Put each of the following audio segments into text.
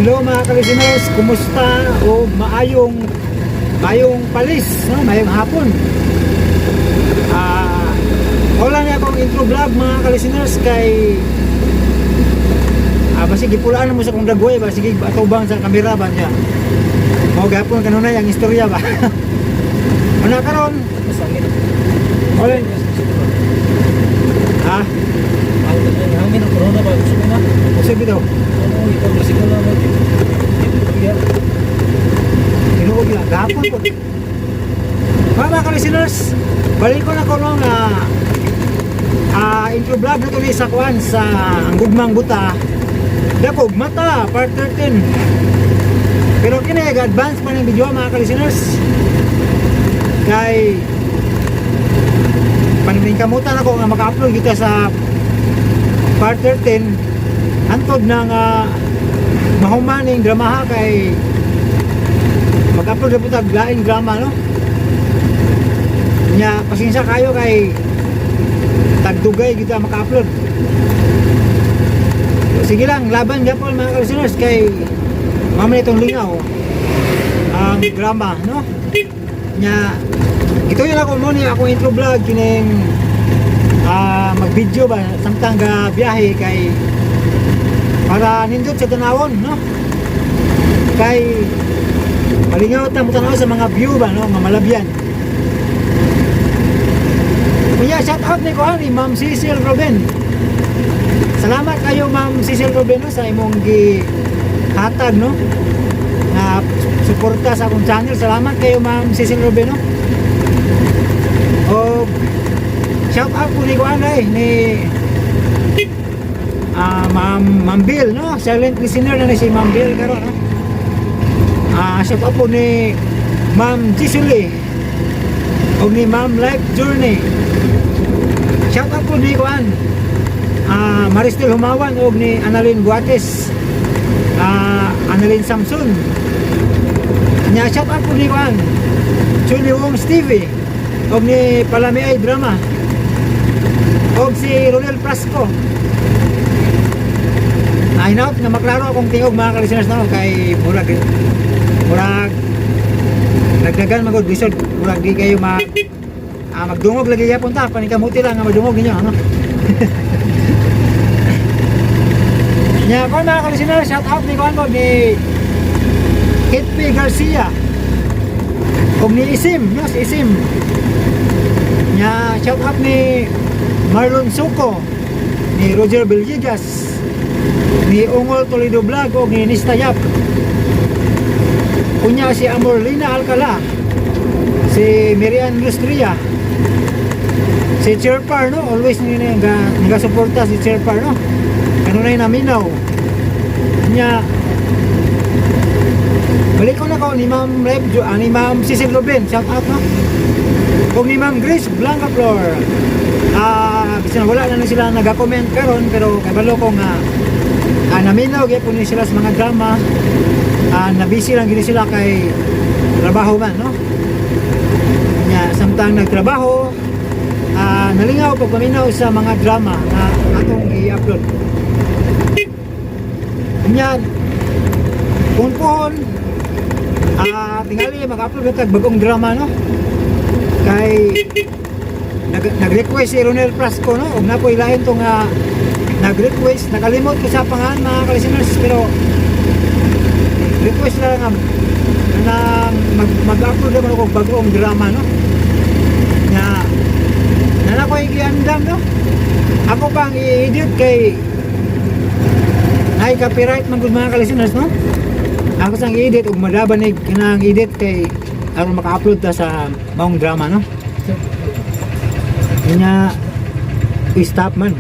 Hello mga ka-listeners, kumusta o maayong palis, no? Maayong hapon. Wala na akong intro vlog mga ka-listeners kay basig ipulaan mo sa kong dagway, basig atubang sa kamera ba niya. O gapon kanunay ang istorya ba. Ano karon? Wala. Ha? Hangin ang corona ba? Gusto mo na? Kasi bitaw. Oo, ikaw kasi ko lang. Tinuod lang, gapon po. Mga ka-listeners, balik ko na ko nung intro vlog na ito ni Sakwan sa ang gugmang buta. Dapog mata, part 13. Pero kini advance pa ng video mga ka-listeners. Kay paniming kamutan ako nga maka-upload kita sa part 13 antod ng mahumaning dramaha kay mag-upload na po tag laing drama no nya pasensya kayo kay tagdugay kita maka-upload. Sige lang, laban gapon mga ka-listeners kay mamaya itong lingaw ang drama no nya ito yun ako muna ako intro vlog kining mag-video ba samtang ga biyahe kay para nindot sa tanawon no kay malingaw ta mo tanaw sa mga view ba no mamalabyan. Kuya shout out ni ko ni Ma'am Cecil Ruben. Salamat kayo Ma'am Cecil Ruben no, sa imong gihatag no na suporta sa akong channel. Salamat kayo Ma'am Cecil Ruben no. O shout out po ni ko ni Ma'am Bill no, silent listener na si Ma'am Bill karon no. Shout out po ni Ma'am Gisuli o ni Ma'am Life Journey. Shout out po ni Kuan Maristel Humawan o ni Annalyn Guates, Annalyn Samson nya. Shout out po ni Kuan Chuli Wong Stevie o ni Palamiay Drama o si Ronel Prasco. Hinaut na maklaro akong tingog mga ka-listeners no kay murag nagdagan magod lisod murag di kayo magdungog lagi yapon ta panikamuti lang nga madungog ninyo ano. Nya ko mga ka-listeners, shout out ni Kuan ni Kit P. Garcia o ni Isim no, si Isim nya. Shout out ni Marlon Suco, ni Roger Belgigas, ni Ungol Toledo Vlog o ni Nistayap. Kunya si Amorlina Alcala, si Miriam Lustria, si Cherpar no, always nga suporta si Cherpar no. Kanunay naminaw nya. Balik ko na ko ni Ma'am ni Ma'am Cecil Ruben, shout out no. O ni Ma'am Grace Blanca Flor. Bisan wala na sila naga-comment karon pero kabalo ko nga naminaw gyapon ni sila sa mga drama. Nabisi lang gini sila kay trabaho man no nya. Samtang nagtrabaho nalingaw pag paminaw sa mga drama na atong i-upload nya. Punpon tingali mag-upload ng bagong drama no kay nag-request si Ronel Prasco no ug napoy lain to nga nag-request. Nakalimot ko sa pangalan mga ka-listeners pero request na mag-upload naman ako bagong drama no na ko i-andam no. Ako pang i-edit kay ay copyright man gud mga ka-listeners no. Ako sang i-edit ug madabanig kanang edit kay aron maka-upload ta sa maong drama no nya. I-stop man.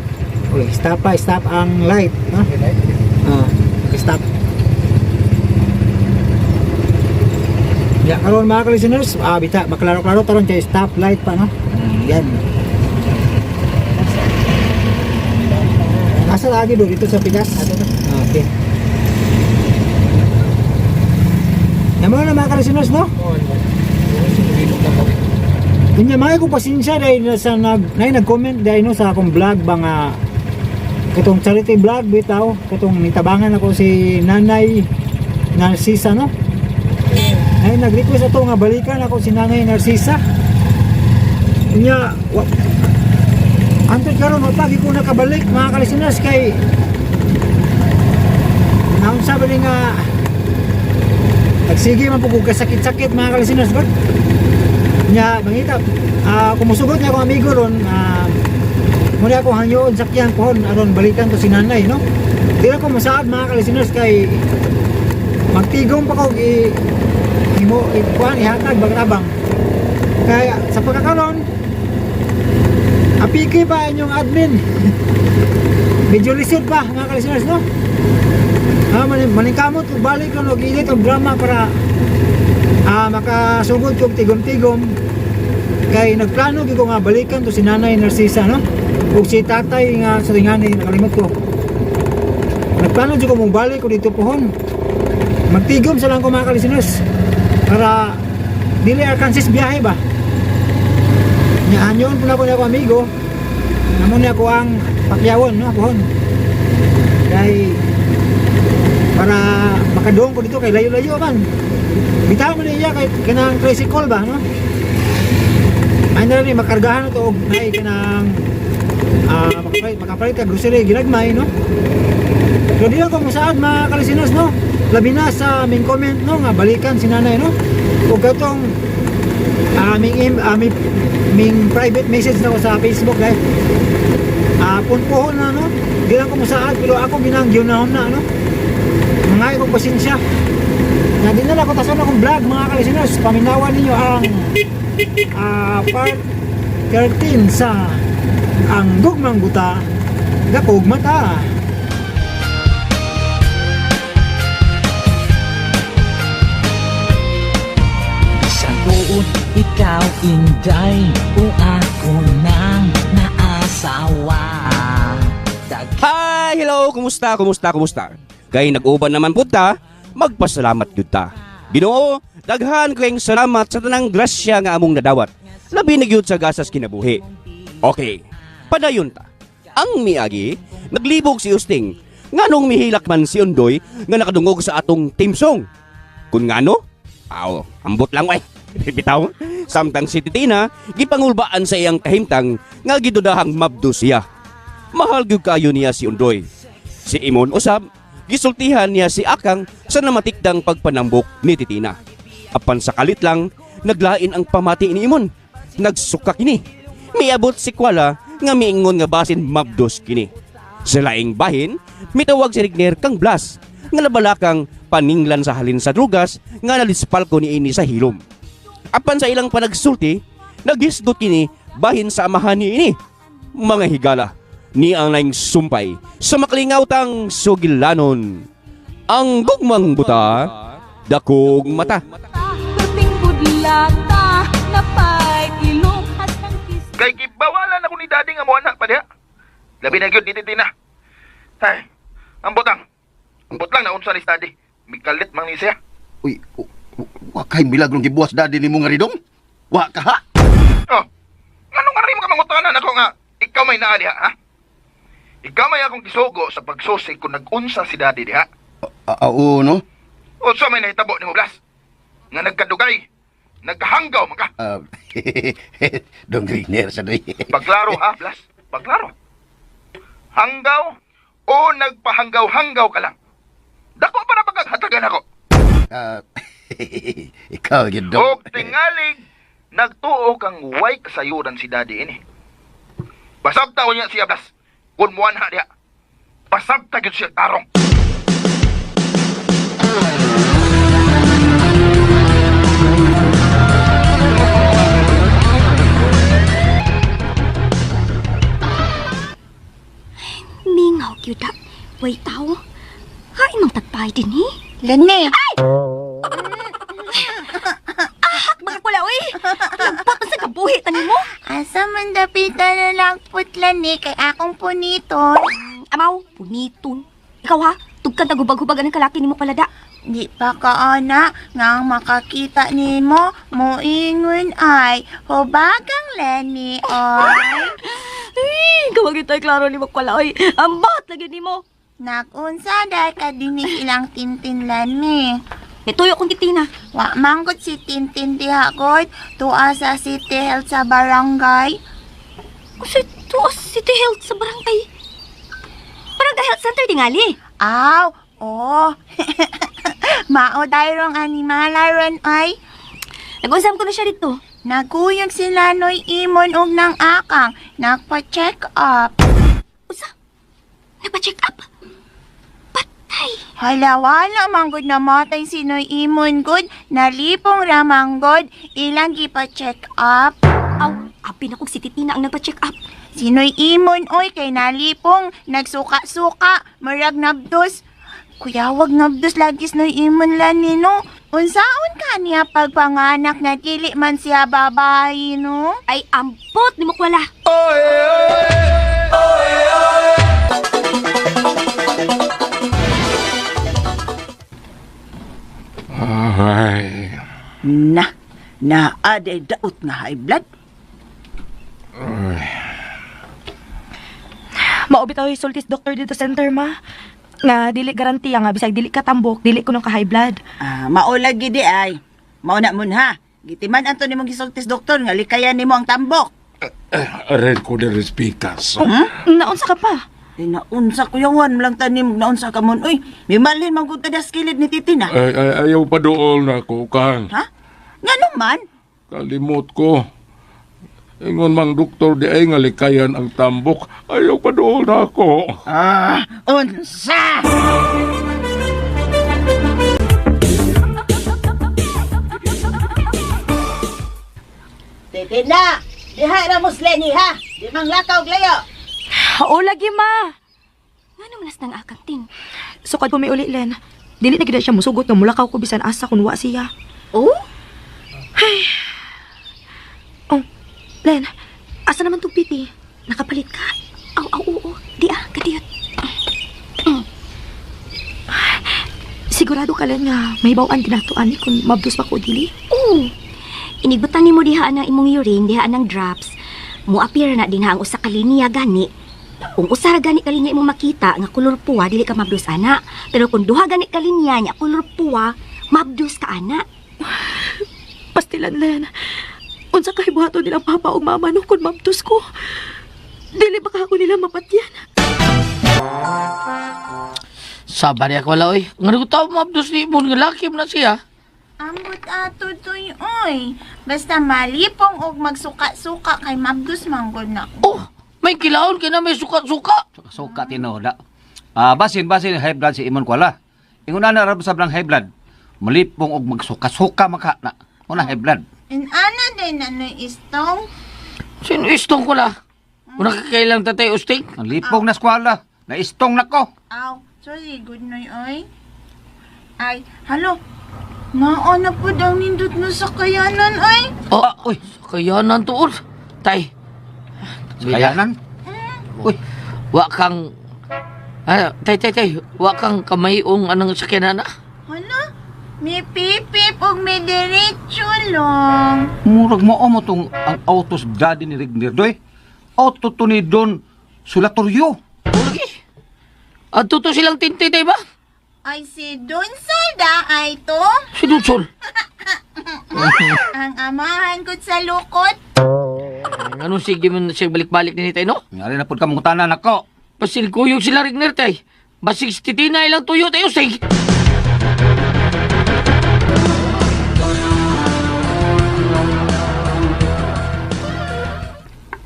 Okay, stop ang light no. Stop ya karon mga ka-listeners. Bita maklaro-klaro taron kay stop light pa no. Yan. Asa lagi do dito sa Pigas. Okay. Naman na mga ka-listeners no. Kunya mga ko pasensya dahil sa nag-comment dahil no sa akong vlog ba nga Katong charity vlog bitaw, katong nitabangan ako si Nanay Narcisa, no? Ay, nag-request ato nga balikan ako si Nanay Narcisa. Nya, antod karon pagi ko nakabalik mga kalisinas kay naon sabi nga nagsige man po kung kasakit-sakit mga kalisinas ba? Nya, mangita, kumusugot niya akong amigo ron, muna ako hanyoon sakyan pohon aron balikan ko si Nanay, no? Di lang ko masaad mga kalisinas kay magtigong pa ko ihatag bagabang. Kaya sa pagkakaroon apiki pa inyong admin. Medyo lisod pa mga kalisinas, no? Maningkamot kung balik ko edit ang drama para makasugod kong tigom-tigom. Kaya nagplano ko nga balikan to si Nanay Narcisa, no? Kung si tatay nga sa tingani nakalimot ko. Nagplano ko mong balik ko dito pohon. Magtigom sa lang ko mga kalisinas para dili Arkansas biyahe ba. Nyaanyon po na ko niya ako amigo. Namon niya ko ang pakyawon, no? Pohon. Kaya para makadong ko dito kay layo-layo man. Bitaw mo niya kay kanang tricycle ba, no? Ay na rin makargahan ito og nay kanang makapalit ka grocery ginagmay, no? So di ako masaad mga kalisinas, no? Labi na sa aming comment, no? Nga balikan si Nanay, no? Kung katong aming private message na ko sa Facebook, guys. Punpohon na, no? Di lang ko masaad pero ako ginanggyon na, no? Mga ikong pasensya na dinala ko tason akong vlog mga kalisinas. Paminawan ninyo ang part 13 sa ang Gugmang Buta Dakog Mata. Sa tuod ikaw inday o ako nang naasawa. Hi! Hello! Kumusta? Kay nag-uban naman po ta, magpasalamat yun ta. Ginoo, daghan ko yung salamat sa tanang grasya nga among nadawat. Labi na gyud sa gasas kinabuhi. Okay, padayon ta. Ang miagi, naglibog si Usting. Nganong mihilak man si Undoy nga nakadungog sa atong team song. Kung ngano? Ambot lang way. Bitaw, samtang si Titina, gipangulbaan sa iyang kahimtang nga gidudahang mabdo siya. Mahal gyud kayo niya si Undoy. Si Imon usab, gisultihan niya si Akang sa namatikdang pagpanambok ni Titina. Apan sa kalit lang, naglain ang pamati ni Imon. Nagsuka kini. Miabot si Kuala nga miingon nga basin mabdos kini. Sa laing bahin, mitawag si Rigner kang Blas nga nabalakang paninglan sa halin sa drugas nga nalispal ko ni ini sa hilom. Apan sa ilang panagsulti, naghisgot kini bahin sa amahan ni ini. Mga higala, ni ang laing sumpay sa maklingawtang sugilanon. Ang Gugmang Buta Dakog Mata. Kating budlata napay ilong at ng kis. Kay gibawalan ako ni daddy nga mo anak pa diha. Labi na gyud ni Titina. Ay, ambot lang na unsa ni daddy. Mikalit mang ni siya. Uy, wa kay milagrong gibuwas daddy nimo nga ridong? Wa ka ha? Oh. Anong ari mo ka mangutanan ako nga ikaw may naa diha, ha? Ikaw may akong gisugo sa pagsusi kung nag-unsa si daddy diha. Oo, no? O sa may nahitabo ni mo, Blas? Nga nagkadugay, nagkahanggaw man ka. Dong Griner sa doy. Paglaro ha, Blas? Paglaro. Hanggaw o nagpahanggaw-hanggaw ka lang? Dako pa na pagkagatagan ako. Ikaw yun, O Dong. tingalig, nagtuo kang way kasayuran si daddy ini. Pasabta ko niya siya, Blas. Kung muwan ha diha. Pasabta yun siya tarong. Mingaw gyud. Way tao. Hay mang tagpay din eh. Lani. Ay! Mga kula, uy! Lampak sa kabuhi, tanin mo? Asa man dapitan na lang putlan ni kay akong puniton. Amaw, puniton. Ikaw ha, tugkan tagubag-hubagan ng kalaki ni mo kalada. Di pa ka ana nga makakita nimo moingon ay hubagang Lenny oy. Ay, kawag ito klaro ni mo pala, uy. Ambat lagi ni mo. Nagunsa dahil ka dinig ilang tintinlan ni. Nituyo kong titina. Wa manggot si Tintin diha god. Tuwa sa City Health sa barangay. Kasi tuos City Health sa barangay. Barangay Health Center tingali. Aw, oh. Mao dayrong animala ron ay. Nag-usam ko na siya dito. Naguyog sila noy imon og nang akang. Nagpa-check up. Usa? Nagpa-check up? Patay. Hala, wala manggod namatay si noy imon good. Nalipong ramanggod. Ilang gipa-check up. Aw, apin akong si Titina ang nagpa-check up. Sinoy imon oy kay nalipong. Nagsuka-suka. Marag nabdos. Kuya, wag nabdos lagis noy imon lan ni no. Unsaon ka niya pagpanganak na dili man siya babae no? Ay, ambot ni Mukwala. Ay, Naaday daot nga high blood. Maubitaw isultis doktor dito center ma. Nga dili garantiya nga bisag dili ka tambok, dili ko nang ka high blood. Maulag gidi ay. Mauna mun ha. Gitiman anto nimong gisultis doktor nga likayan nimo ang tambok. red ko de respikas. Naunsa ka pa? Naunsa ko yawan lang tanim naunsa ka mon. Uy, mimalin man gud tadas kilid ni Titina. Ayaw pa dool na ko, Kang. Ha? Ngano man? Kalimot ko. Ingon mang doktor di ay nga likayan ang tambok. Ayaw pa dool na ako. Unsa? Titina, diha ra musleni ha. Di mang lakaw glayo. O lagi ma. Ano manas ng akang ting? Sukad po may uli Len. Dili na gid siya musugot nga mulakaw ko bisan asa kun wa siya. Oh? Ay. Oh, Len, asa naman tong pipi? Nakapalit ka? Oo. Di kadiyot. Sigurado ka Len nga may bawaan ginatuan ni kung mabdos pa ko dili? Oo. Inigbutan ni mo diha ang imong urine, diha ang drops. Muapir na din ang usa ka linya gani. Kung usa ra gani ka linya imong makita nga kulor puwa, dili ka mabdos ana. Pero kung duha gani ka linya nya kulor puwa, mabdos ka ana. Pastilan Len. Unsa kay buhaton nila papa ug mama no kun mabdos ko. Dili ba ka ako nila mapatyan? Sabar ya ko wala oy. Ngano ko taw mabdos ni mo nga laki mo na siya. Ambot ato toy oy. Basta malipong og magsuka-suka kay mabdos manggod na. Oh, may kilaon kay na may suka-suka. Suka tinoda. Basin high blood si Imon Kuala. Ingon na ra sa high blood. Malipong og magsuka-suka maka na. Una high blood. Ana din ano istong? Sino istong ko la? Una kakailang tatay usting? Ang lipong na skwala. Naistong na ko. Aw, sorry, good noy oy. Ay, halo. Mao na po daw nindot no sa kayanan ay. Uy, kayanan to ur. Tay. Kayanan? Uy, wa kang tay. Wa kang kamayong anong sakyanan na? Hala? May pipip og may diretso lang. Murag mo tong ang autos daddy ni Rigner doy. Auto to ni Don Sulatoryo. Lagi. Adto to silang tintay ba? Ay si Don Solda ay to. Si Dunsol. Ang amahan ko sa lukot. Ano sige man siya balik-balik ni tay no? Ngari na pud ka mong tanan ako. Pasilkuyog sila Rigner tay. Basig titina ilang tuyo tayo sig.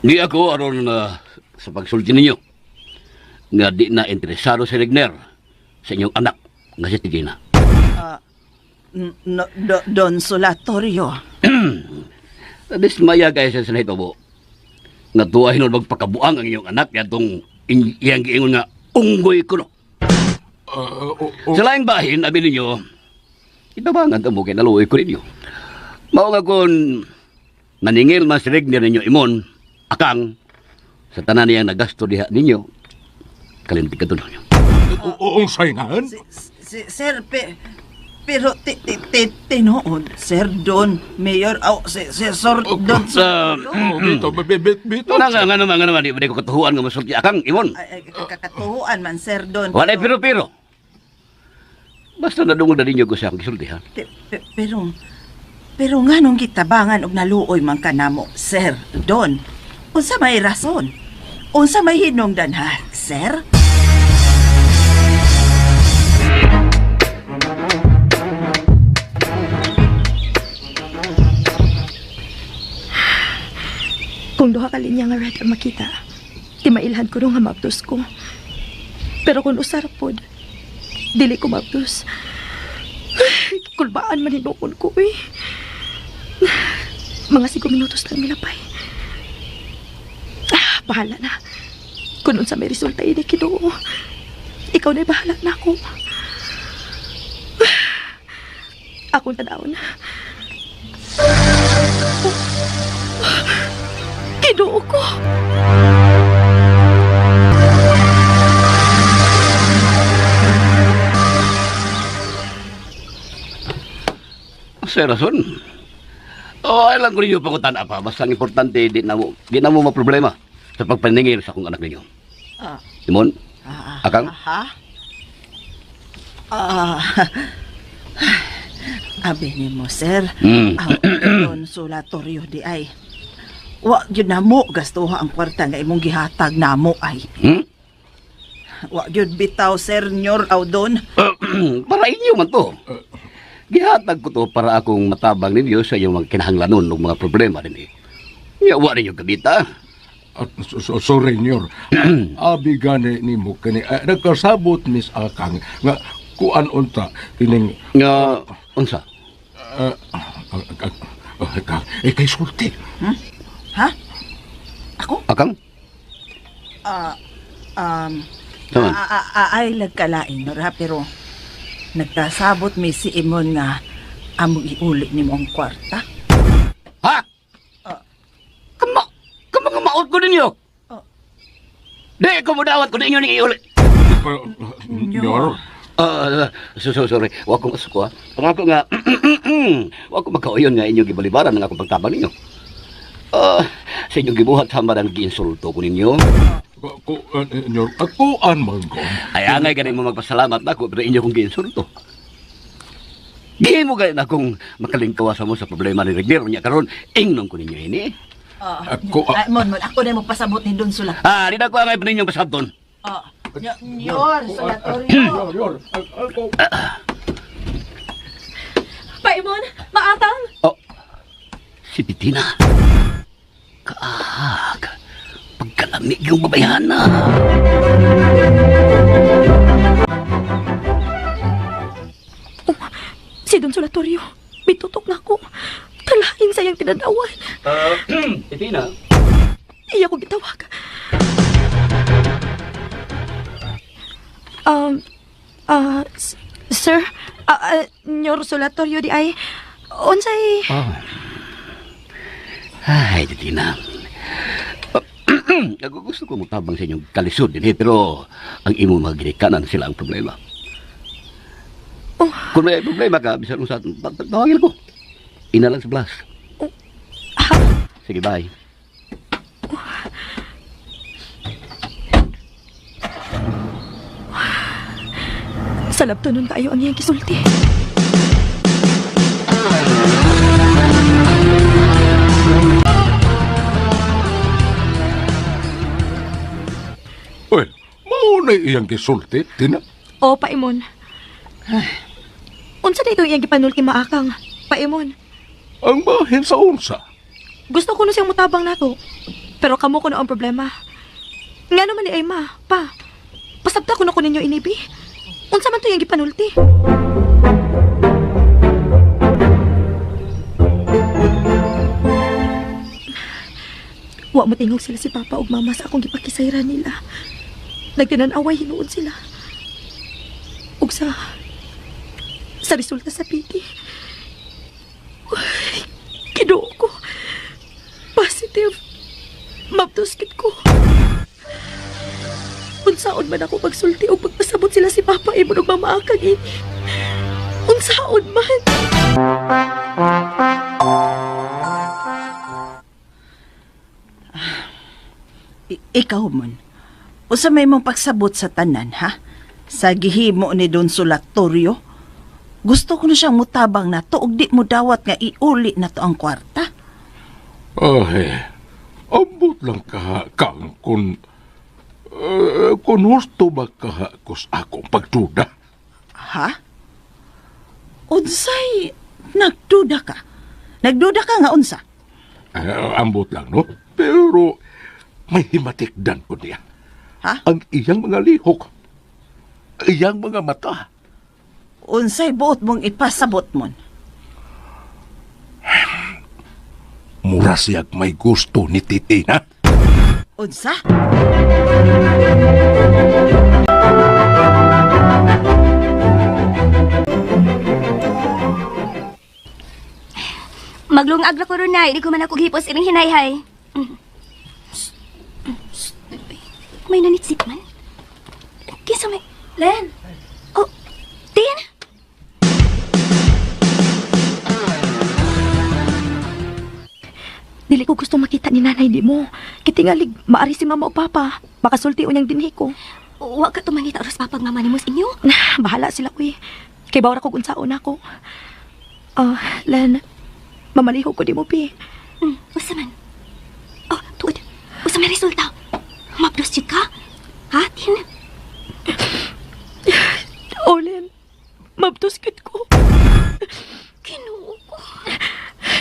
Di ako aron sa pagsulti ninyo nga di na interesado si Rigner sa inyong anak nga si Tigina. Don Solatorio. Dismaya kayo sa sinahitobo nga tuwahin nun magpakabuang ang inyong anak yatong iyang giingon nga unggoy ko no. Sa laing bahin, abi ninyo, itabangan tamo kay naluoy ko ninyo. Mao nga kung naningil man si Rigner ninyo imon, akang sa tanan niyang nagasto diha ninyo, kalintig ka tunong nyo. Unsay ngahan? Sir, Pero tinuod, Sir Don, Mayor, Sir Don. Bito. Nga naman, di ko katuhuan nga masulti akang, Imon. Kakatuhuan man, Sir Don. Walay pero. Basta nadungod na ninyo ko siyang gisulti, ha? Pero nga nung gitabangan og naluoy man ka namo, Sir Don. Unsa may rason? Unsa may hinungdan ha, Sir? Kung duha ka linya nga red ang makita, di mailhan ko nung nga mabdos ko. Pero kung usar pod, dili ko mabdos. Kulbaan man hinukon ko eh. Mga 5 minutos lang milapay. Bahala na. Kung unsa may resulta ini Ginoo, ikaw na'y bahala na ako. Akong tanaw na. Ginoo ko. Sa rason. Alam ko ninyo pangutan apa. Basta ang importante, di na mo maproblema sa pagpaningil sa akong anak ninyo. Simon? Akang? Abi ni mo, Sir. Ang konsulatorio di ay. Wa gyud namo gastuha ang kwarta nga imong gihatag namo ay. Wa gyud bitaw, Sir Nyor Audon. Para inyo man to. Gihatag ko to para akong matabang ninyo sa iyong mga kinahanglanon ng mga problema din eh. Yawa ninyo kabita. Sorry, Nyor. Abi gani ni mo kani. Nagkasabot, Miss Akang, nga kuan unta kining... Nga, unsa? Kay sulti. Ha? Ako? Akang? Ay lagkalain, Nor, ha? Pero nagkasabot mi si Imon nga among iuli ni mo ang kwarta. Ha? Kama nga maot ko ninyo? Di, kumudawat ko ninyo ni iuli. Nyor? Sorry. Huwag kong asuko, ha? Pangako nga, huwag kong magkauyon nga inyong gibalibaran ng akong pagtabang ninyo. Sa inyong gibuhat sa marang giinsulto ko ninyo. Nyor, akuan man ko. Ay, angay ganin mo magpasalamat na ako, pero inyo kong giinsulto. Gihin mo ganin akong makalingkawasan mo sa problema ni Regner. Niya karon, ingnon ko ninyo ini. Mon, ako na mo pasabot ni Don Sulat. Di na ko angay pa ninyong pasabton. Nyor, Sulatorio. Paimon, maatang. Si Titina. Kaag. Pagkalamig yung babayana. Si Don Sulatorio, bitutok na ko. Talain sa iyang tinanawan. Titina? Iya ko gitawag. Sir, Nyor Sulatorio di ay, unsay... Ay, Titina. Ako gusto ko mutabang sa inyong kalisod din pero ang imo mga ginikanan sila ang problema. Kung may problema ka, bisa nung sa tawagin ko. Ina lang sa Blas. Sige, bye. Salabto nun kayo ang iyang kisulti. Uy, maunay iyang gisulti, Tina? O, Paimon. Unsa na itong iyang gipanulti maakang, Paimon? Ang bahin sa unsa? Gusto ko na siyang mutabang nato. Pero kamo ko na ang problema. Nga naman ni Ayma, pa. Pasabta ko na ko ninyo inibi. Unsa man to iyang gipanulti? Wa mo tingog sila si Papa ug Mama sa akong gipakisayran nila. Nagtinan-away hinuod sila. Ug sa resulta sa piti. Ginoo ko. Positive. Mabtuskit ko. Unsaon man ako magsulti o pagpasabot sila si Papa Imon ug Mama Akang ini. Unsaon man? Ikaw man. Usa may mong pagsabot sa tanan, ha? Sa gihimo ni Don Solatorio, gusto ko na siyang mutabang na to ug di mo dawat nga iuli na to ang kwarta. Ay, ambot lang ka, kang kung gusto ba ka kus akong pagduda? Ha? Unsay nagduda ka? Nagduda ka nga unsa? Ambot lang, no? Pero may himatikdan ko niya. Ha? Ang iyang mga lihok, iyang mga mata. Unsay buot mong ipasabot mon? Mura siyag may gusto ni Titina. Unsa? Maglungag na ko ron na, hindi ko man ako hipos iring hinayhay. May nanitsip man. Kinsa may... Len! Oh, Tin? Dili ko gusto makita ni nanay di mo. Kitingalig, maari si mama o papa. Makasulti o niyang dinhi ko. Huwag ka tumangita oras papag mama ni mo sa inyo. Bahala sila ko eh. Kay bawra ko unsaon ako. Len, mamaliho ko di mo, pi. Usa man. Oh, tuod. Usa may resulta. Mapdos jud ka? Ha, Tin? Len, mabtos gid ko. Kinuo ko.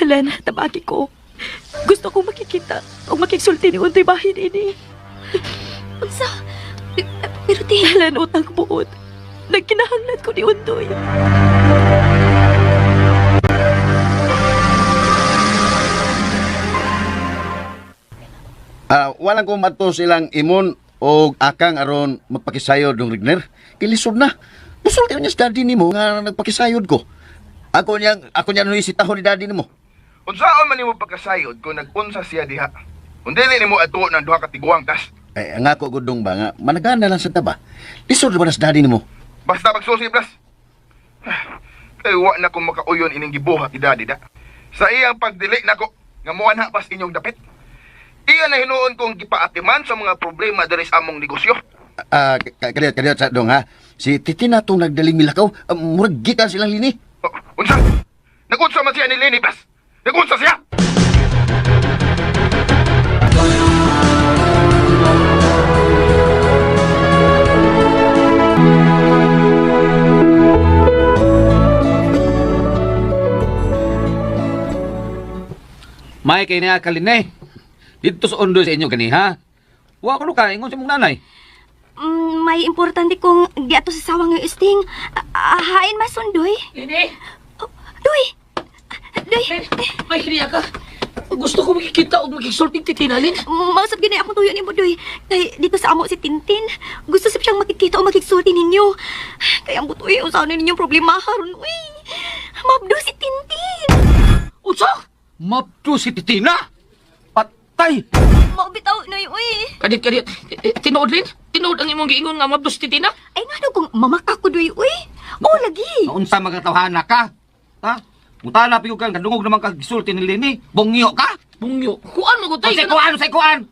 Len, tabaki ko. Gusto ko makikita o makiksulti ni Untoy bahin ini. Unsa? Pero Tin... Len, utang buot. Nagkinahanglan ko ni Untoy. Walang ko mato silang imon o akang aron magpakisayod ng Rigner. Kilisod na. Musulti niya sa daddy ni mo nga nagpakisayod ko. Ako niya nuisitahon ni daddy ni mo. Unsaon man nimo pagkasayod kung nag-unsa siya diha? Kung dili nimo ato ng duha ka tiguang tas. Nga ko gudong ba nga, managana lang sa taba. Lisod ba na sa daddy ni mo? Basta magsusi, Blas. Kay wa na kong makauyon ining gibuhat ni daddy da. Sa iyang pagdili nako nga muanha pas inyong dapit. Iyan na hinuon kong gipaatiman sa mga problema diri sa among negosyo. Kadiyot sa dong ha. Si Titina itong nagdaling milakaw, murag gikan silang lini. Unsa? Nagunsa man siya ni Lenny, Blas. Nagunsa siya! May kay niya kalinay. Dito sa ondo sa inyo gani ha. Wa ko ka ingon sa mong nanay. May importante kong giato sa sawang nga isting. Hain masundoy. Lini? Doy! Doy! May kiniya ka. Gusto ko makikita o makiksulting titinalin. Mausap gini akong tuyo ni mo, Doy. Kay dito sa amo si Tintin. Gusto sa siyang makikita o makiksulti ninyo. Kaya ang butoy, usahan na ninyong problema haron. Uy! Mabdo si Tintin! Usa? Mabdo si Titina? Patay! Maubitaw, Noy, uy! Kadit. Tinood rin? Tinood ang imong giingon nga mabdos titina? Ay nga kung mamaka ko, Doy, uy! Oo, lagi! Unsa magkatawhana ka? Ha? Mutala piyo kang kadungog naman kag gisulti ni Lenny. Bongyo ka? Bongyo? Kuan mo ko tayo? Say kuan!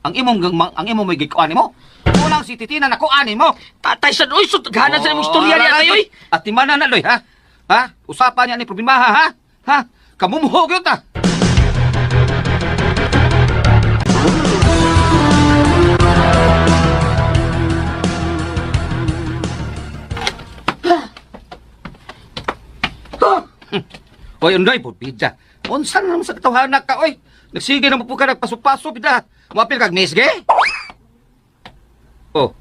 Ang imong may gikuan mo? Kulang si Titina na kuan mo. Tatay sa doy, so taghanan sa imong istorya niya tayo, At timana na, Loy, ha? Ha? Usapan niya ni problema, ha? Ha? Kamumuhog yun, ta? Oy, unday po, pizza. Unsan naman sa katawhanak ka, oy? Nagsige na mo po ka nagpaso-paso, pida. Mapil kag mesge? Oh.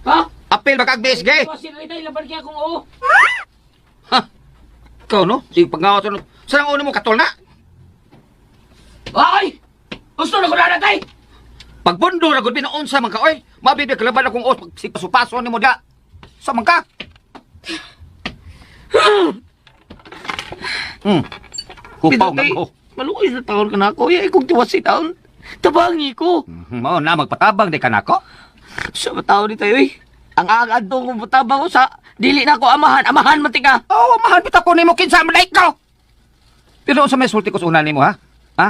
Ha? Apil ba kag mesge? Sino itay, laban kaya kung oo. Ha? Ikaw, no? Sige, pag-ngawat no? Saan ang una mo, katol na? Ay! Gusto na ko na natay! Pagbundo, ragod binaunsa man ka, oy. Mabibig kalaban akong os, pagsipaso-paso ni mo da. Saan man ka? Hupaw na ko. Maluoy sa taon ka na ako. Iya, ikong tiwas si taon. Tabangi ko. Mao na, magpatabang di ka na ko. Sa taon ni tayo eh. Ang agad tong butabang ko sa dili na ko amahan. Amahan man tika. Oh, mahal bitaw ko nimo kinsa malay ko. Pero sa may sulti ko sa una nimo ha? Ha?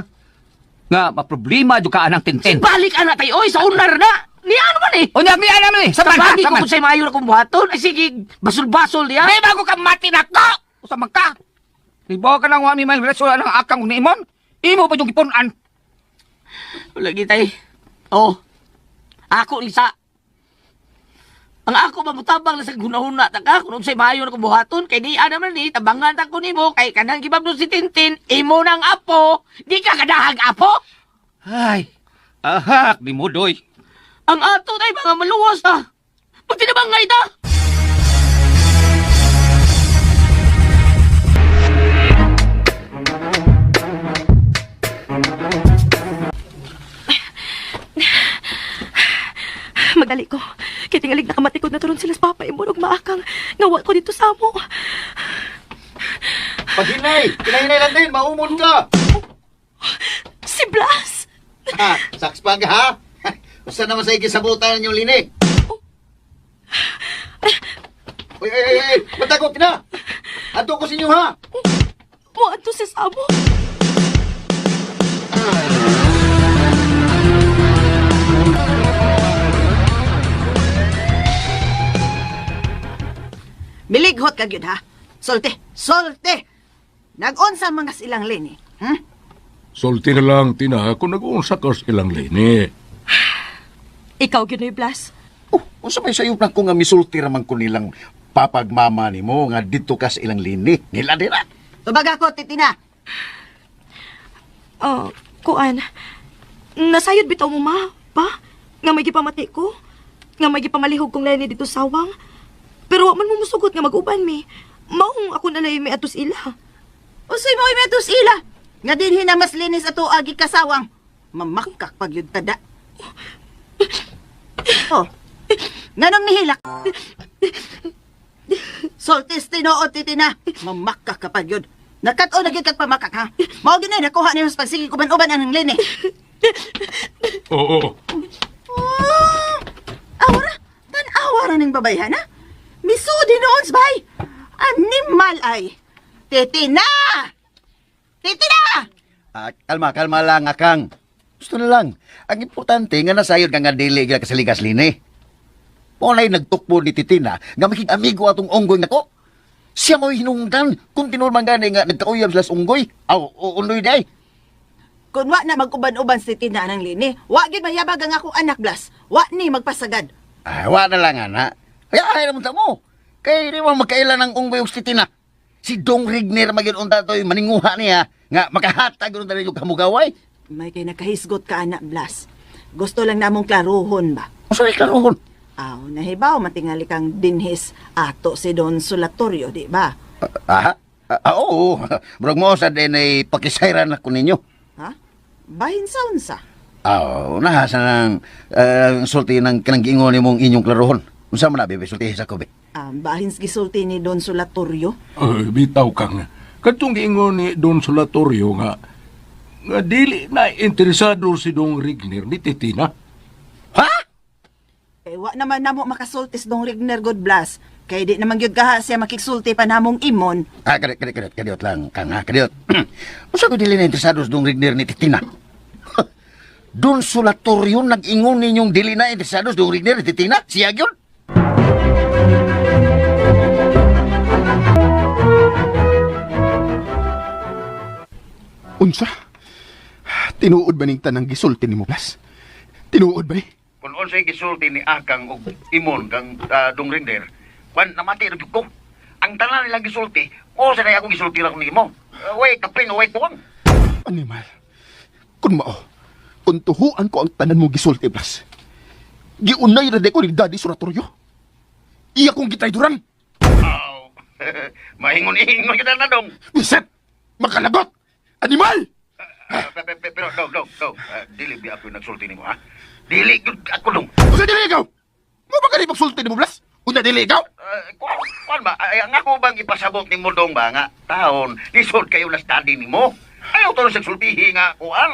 Nga maproblema jud ka anang tintin. Balik anak tayo. Oy, sa unar na. Ni ano man eh. Unya mi alam ni. Saman ha, Sabagi ko saman. kung sa'y mayo na kong buhaton. Ay sige, basol-basol diya. May bago ka mati na ko. Usa man ka. Ibaw ka lang wa mi may relasyon anang akang ni imon. Imo pa yung gipunan. Lagi tay. Oh. Ako Lisa. Ang ako mamutabang na sa gunahuna ta ka kung sa'y mayo na kong buhaton. Kay di ano man ni, tabangan ta ko nimo. Kay kanang gibabdo si Tintin. Imo ng apo. Di ka kadahag apo. Ay. Ahak di mo doy. Ang ato tay mga maluwas ta. Pag tinabangay ta. Magdali ko. Kaya tingalig nakamatikod na turon sila sa papa imo ug maakang ngawa ko dito sa amo. Paghinay! Kinahinay lang din, maumon ka! Si Blas! Ha, saks pa ka ha? Basta naman sa ikisabutan yung linig. Ay, matakot na! Ato ko sa inyo ha! Mo ato sa amo. Milighot ka gyud ha. Solte. Nag-unsa mga silang lini? Sulti na lang, Tina, kung nag-uunsa ka sa ilang lini. Ikaw gyud Blas. Unsa may sayop na ko nga misulti raman ko nilang papagmama ni mo nga dito ka sa ilang lini. Nila dira. Tubag ako, titina. Oh, kuan. Nasayod bitaw mo ma, pa? Nga may gipamati ko. Nga may gipamalihog kong leni dito sa sawang. Pero wa man mo musugot nga mag-uban mi. Maong ako nalay may atos ila. Usoy mo may atos ila. Nga dinhi na mas linis ato agi kasawang. Mamakak pag yun tada. Oh. Nganong nihilak? Soltis tinuod titina. Mamakak kapag yun. Nagkat-o na gyud kag pamakak ha. Mao gyud na nakuha niyo sa pagsigi uban-uban anang lini. Oo. Awara, tan-awara ning babayhan ha. Misudi noon bay. Animal ay. Titina! Titina! Kalma lang akang. Gusto na lang. Ang importante nga nasayod ka nga dili ka sa ligas lini. Punay nagtukbo ni Titina nga maging amigo atong unggoy nako. Siya mo'y hinungdan kung tinulman gani nga nagkauyab sila sa unggoy. Aw, unoy day. Kung wa na mag-uban-uban si Titina ng lini, wa gid mayabag ang akong anak Blas. Wa ni magpasagad. Wa na lang ana. Kaya ay naman mo. Kaya di mo magkailan ng unggoy og si Titina. Si Dong Rigner maging unta to'y maninguha niya nga makahatag unta rin yung kamugaway. May kay nakahisgot ka anak Blas. Gusto lang namong klaruhon ba? Sorry, klaruhon. Nahibaw matingali kang dinhis ato si Don Solatorio, di ba? Oo. Murag mo sa din ay pakisayran ako ninyo. Ha? Bahin sa unsa? Nahasa ng sulti ng kanang-giingon ni mong inyong klaruhon. Unsa man na, bebe, sulti sa ko, be? Bahin gisulti ni Don Solatorio? Bitaw ka nga. Katong giingon ni Don Solatorio nga dili na interesado si Dong Rigner ni Titina. Wa naman namo makasultis Dong Rigner God Blas. Kay di naman gyud kaha siya makiksulti pa namong imon. Kadiot lang, kang kadiot. Usa ko dili na interesado sa Dong Rigner ni Titina. Don Solatorio nag-ingon ninyong dili na interesado sa Dong Rigner ni Titina? Siya yun? Unsa? Tinuod ba ning tanang gisulti ni mo, Blas? Tinuod ba Kung unsay gisulti ni Akang og imon kang Dong Rigner, kwan namati ra ko. Ang tanan nilang gisulti, o sa akong gisulti ra nimo. Way kapin, way tuwang. Animal. Kung mao, untuhuan ko ang tanan mo gisulti, Blas. Giunay ra de ko ni Daddy Solatorio. Iya kong gitrayduran. Mahingon-ingon kita na dong. Biset! Makalagot! Animal! Pero, dong. Dili bi ako nagsulti nimo, ha? Dili ako dong. Usa dili ikaw? Mo ba kani pagsulti ni mo, Blas? Una dili ikaw? Kuan ba? Ay, ang ako bang ipasabot ni mo dong ba nga? Taon, lisod kayo na study ni mo. Ayaw to sa sultihi nga kuan.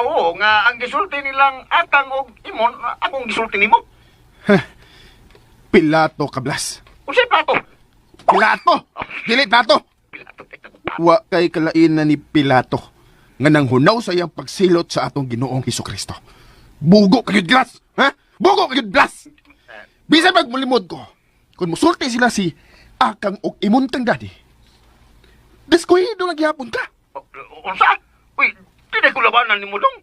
Awo nga ang gisulti nilang Akang og imon, akong gisulti nimo. Pilato kablas. Unsay plato? Pilato! Dili Pilato! Wa kay kalainan ni Pilato nga nang hunaw sa iyang pagsilot sa atong Ginoong Hesukristo. Bugo kayud Blas! Ha? Bugo kayud Blas! Bisan magmulimod ko, kung musulti sila si Akang og imon kang daddy, deskuhido nagyapon ka. Unsa? Uy, di ko labanan ni mo dong.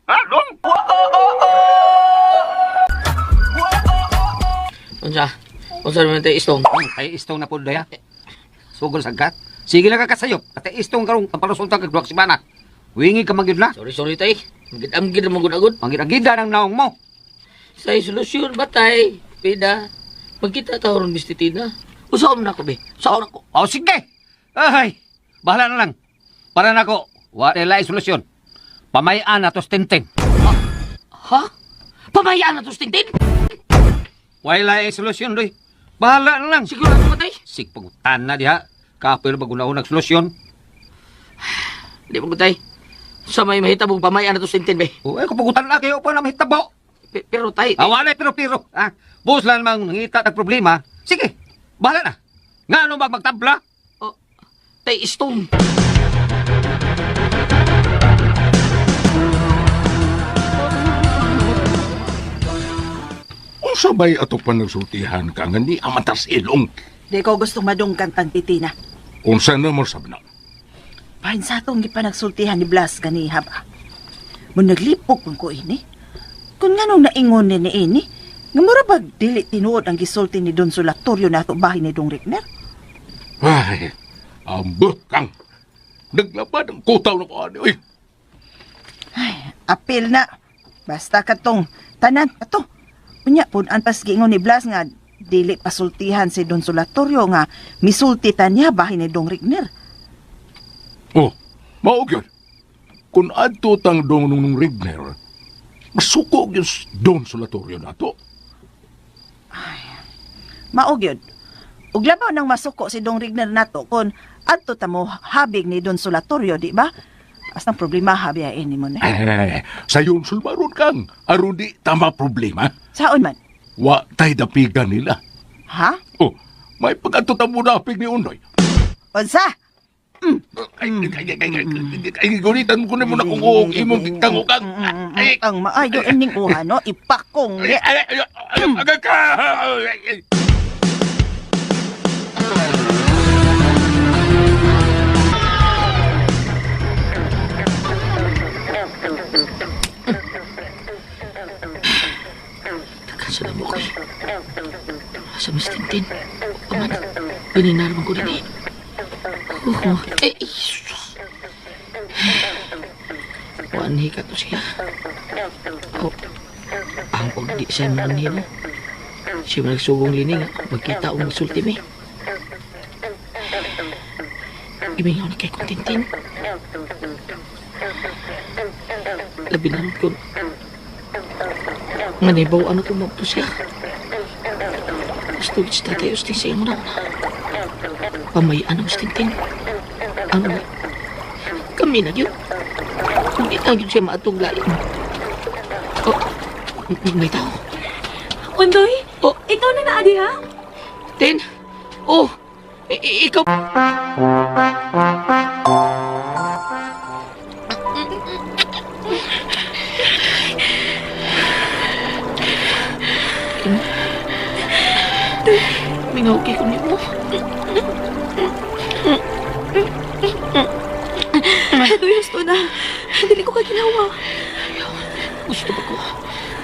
Ha, dong? Unsa? Unsa naman tayo istong? Ay istong na po daya. Sugol sagkat. Sige lang kakasayop. At ay istong karong kampalusultan kagduwag si Bana. Wingi ka magyud na. Sorry tay. Magid mo gud-agud. Magid-agida ng naong mo. Sa solusyon ba tay? Pida. Magkita ta ron Mistitina. Usaon na ko be. Usaon ako. O sige. Ay, bahala na lang. Para na ko, wala solusyon. Pamayaan na tos tintin. Ha? Pamayaan na tos tintin? Wala solusyon doy. Bahala na lang. Siguro ako tay. Sig pagutan na diha. Kapil bagunahon solusyon. Di mo tay. Sa may mahitabong pamayaan na tos tintin be. O ay kapagutan na kayo pa na mahitabo. Pero tay. Wala pero. Ah, bus lang mang nangita tag problema. Sige. Bahala na. Nga ano ba magtabla? Oh, tay istong. Sabay ato pa nagsultihan ka nga ni amatas ilong. Di ko gustong madungkan tang titina. Unsa na mo sabna? Pahin sa atong gipanagsultihan ni Blas ganiha ba? Mo naglipok kung ko ini. Kung nga nung naingon ni ini, nga mura bag dili tinuod ang gisulti ni Don Solatorio na ato bahay ni Dong Rigner. Ay, ambot kang. Naglabad ang kutaw na ko ani. Uy, Apil na. Basta katong tanan ato. Unya pun anpas giingon ni Blas nga dili pasultihan si Don Solatorio nga misulti ta niya bahay ni Dong Rigner. oh, mao gyud. Kung adto tang dong nung Rigner, masuko gyud Don Solatorio nato. Mao gyud. Ug labaw nang masuko si Dong Rigner nato kon adto ta mo habig ni Don Solatorio, di ba? Astang problema habiyain ni mo na. Sayon sulmaron kang. Aron di tama problema. Saon man? Wa tay dapigan nila. Ha? Oh, may pag-adto ta mo dapig ni Undoy. Unsa? Ay, gunitan ko na mo na kung imong tangukan. Ang maayo ining uha, no? Ipakong. Agad ka! Sa damo ko. Sa Mistintin. Paman. Pininaraman ko din eh. Sus. Wanhi ka to siya. Ang pagdi siya naman nila. Siya nagsugong lining. Magkita o magsulti me. Ibingaw na kay Kontintin. Labi na rin ko. Manibaw ano kung magpo siya. Gusto kita tayo usting sa imo na. Pamayaan ang usting-ting. Ano na? Kami na yun. Hindi lang yun siya maatong lalim. Oh, may tao. Ondoy? Oh, ikaw na naadi ha? Ten? Oh, ikaw. Mingaw-ki ko niyo mo. Ondoy, gusto na. Dili ko ka ginawa.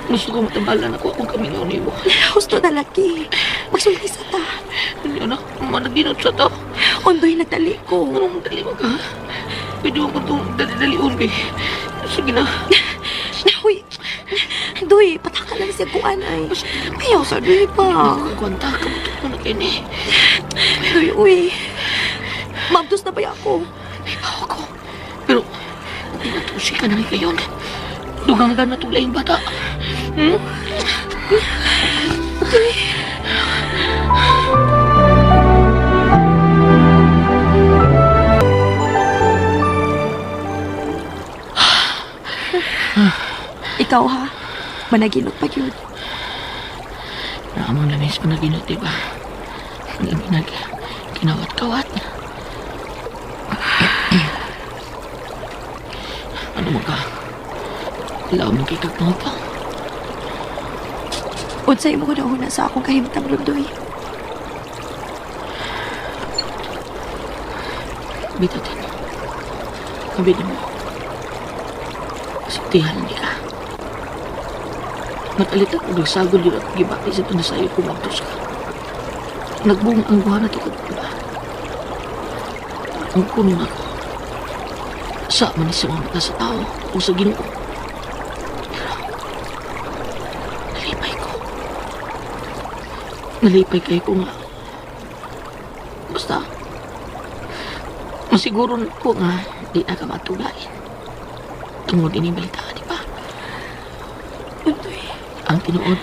Gusto ko matambalan ako kung kami nga niyo. Gusto na laki. Magsulti sa ta. Hindi anak, managinot sa ta. Ondoy, nagdali ko. Anong dali mo ka? Pwede mo ko itong dali-daliun, be. Sige na. Uy, Doy, pataka lang siya kuan ay. Ayaw sa Doy pa. Kwanta ka mo ito na kayo ni. Doy, uy. Mabdos na ba ako? Ibaw ako. Pero, pinatusi ka na ngayon. Duganggan na tulay yung bata. Doy. Ikaw ha, managinot pa yun. amang lamis pa naginot, diba? Kinawat-kawat. Ano mo ka? Ilaw mo kay kagnaw pa. Unsay mo una sa akong kahimtang Lundoy. Bitaw din. Kabili mo. Sintihan hindi ka. Matalitan ko nagsagol yun at gibati sa panasayo kumagtos ka. Nagbunga ang buhana kita diba? Ang kuno na ko. Sa man sa mga mata sa tao o sa Ginoo. Pero, nalipay ko. Nalipay kayo ko nga. Basta, masiguro na po nga di na ka matulain. Tungod inibalita, di ba? Lundoy. Ang tinuod.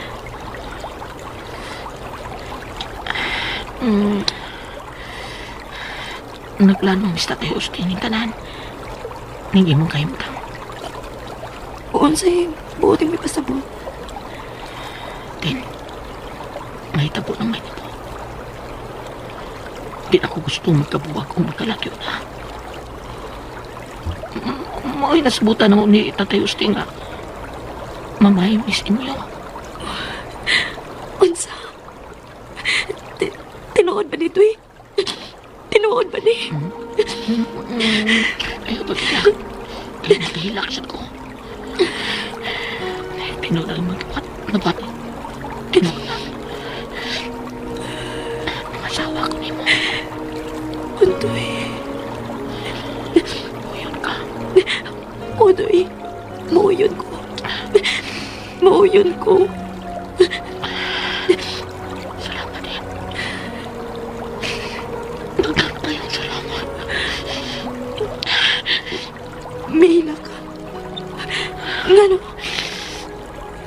Nagplano ang Mr. Hosting ng tanan. Hindi mo kayo mo. Unsay buoting may pasabot. Din, may tabo ng may tabo. Di ako gusto magkabuwag kung magkalagyo na. May nasbutan ako ni Tatay Hosting nga. Mamay, miss inyo. Unsa? Tinuod ba nito eh? Tinuod ba ni? Ayaw ba kaya? Kaya nagahilak siya ko. Tinuod na magkapat. Nabat. Tinuod na. Masawa ko ni mo. Undoy. Muyon ka. Undoy. Muyon ko. Muyon ko. Salamat din. Dagang tayong salamat. Mihila ka. Ngano?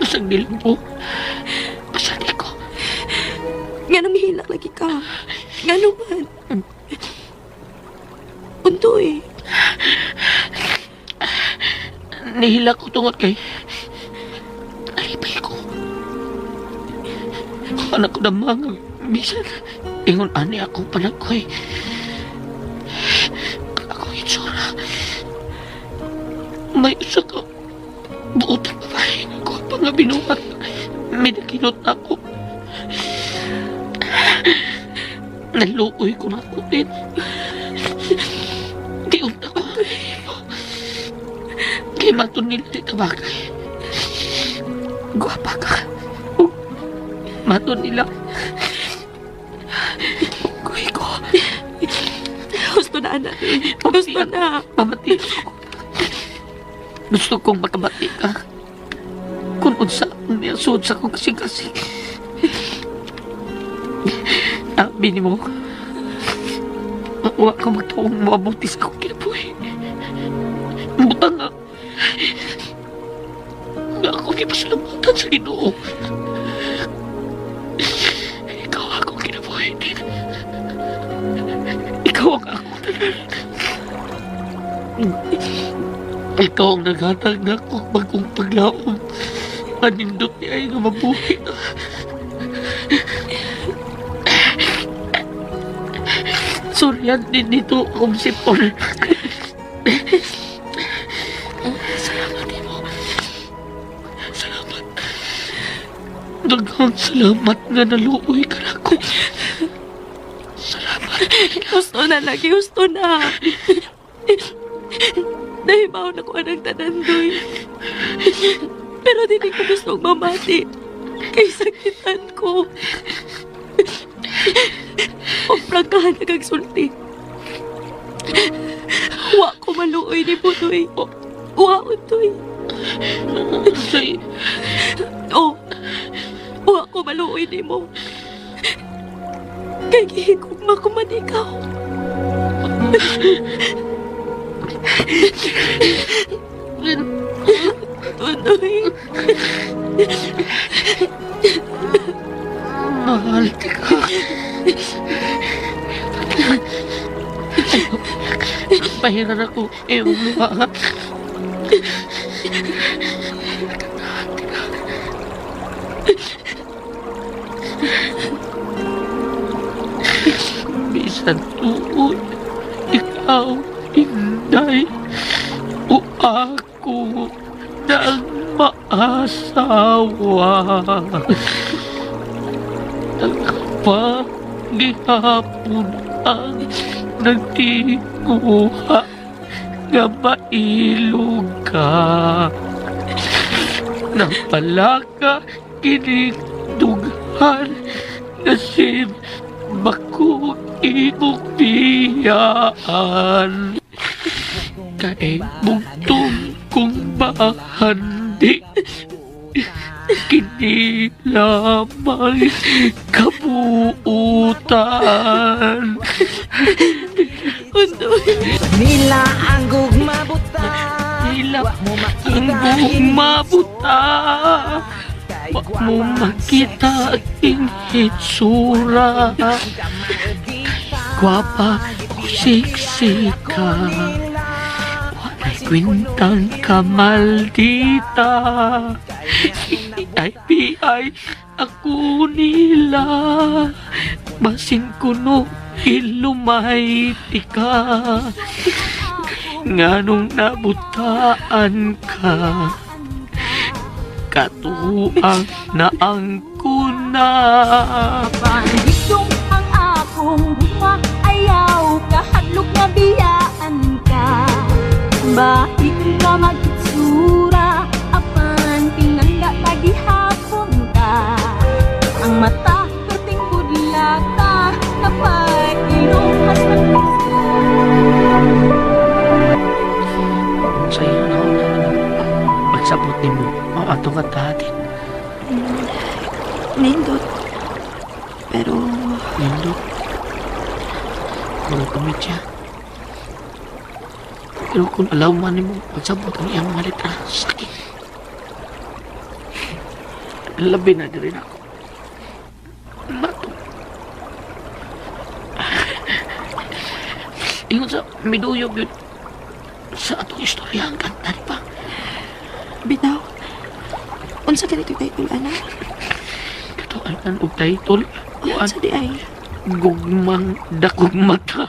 Basag dilim po. Pasali ko. Ngano mihila lagi ka? Ngano man? Undoy. Nihila ko tungod kay alipay ko. Anak ko damang bisan ingon ani ako panakoy. Ako itsura. May usa ka buot ang babae ko pa nga binuhat. May nakinot ako. Naluoy ko na ako din. Di unta ko. Kaya matun nila di tabagay. Guwapa ka. Matun nila. Kuy ko. Gusto na, anak. Gusto na. Pamati ko. Gusto kong makabati ka. Kung unsa niya suod sa kong kasing-kasing. Bini mo. Huwag ka magtawang mabuti sa akong kinabuhi. Butang nga. Nga ako kipasalamatan sa Ginoo. Ikaw akong kinabuhi din. Ikaw ang akong tanan. Ikaw ang naghatag na akong bagong paglaom. Manindot niya ay nga mabuhi na. Suryan din dito akong sipon. Salamat mo. Salamat. Daghang salamat nga naluoy ka na ko. Salamat. Gusto na lagi. Gusto na. Nahibaw na ko anang tanandoy. Pero hindi ko gusto mamati. Kay sakitan ko. Prangkahan na kagsulti. Wa ko maluoy ni Butoy. Wa Utoy. Say. Oh. Wa ko maluoy ni mo. Kay gihigugma ko man ikaw. Utoy. Mahal ka. Pahiran ako iyong luha. Bisan tuon, ikaw, Inday, o ako nang maasawa. Nagpagihapon ang nagtinguha nga mailog ka. Napalaka kinigdughan nasib bako imong biyaan. Kay bugtong kong bahandi kini lamang kabuutan. Nila ang gugmabuta. Nila ang gugmabuta. Wag mo makita aking hitsura. Gwapa o siksika. Wala'y kwintang kamaldita. FBI ako nila. Basin kuno ilumay tika. Nganong nabutaan ka. Katuang na ang kuna. Panditong ang akong buha, ayaw kahadlok nga biyaan ka. Bahit ka mag-itsura, apan pinangga tagihapon ka. Ang mata perting kudlata, kapag ilumas ng puso. Sa'yo na ako magsabutin mo. Ato ka tatin. Nindot. Pero... Nindot. Kung kumit siya. Pero kung alaw man mo magsabot ang iyang mga letra, sakit. Labi na din ako. Bato. Ingon sa miduyog yun. Sa atong istorya ang kanta ni pa. Bitaw. Unsa ganito title, ana? Katuanan og title. Kuan sa di ay. Gugmang dakog mata.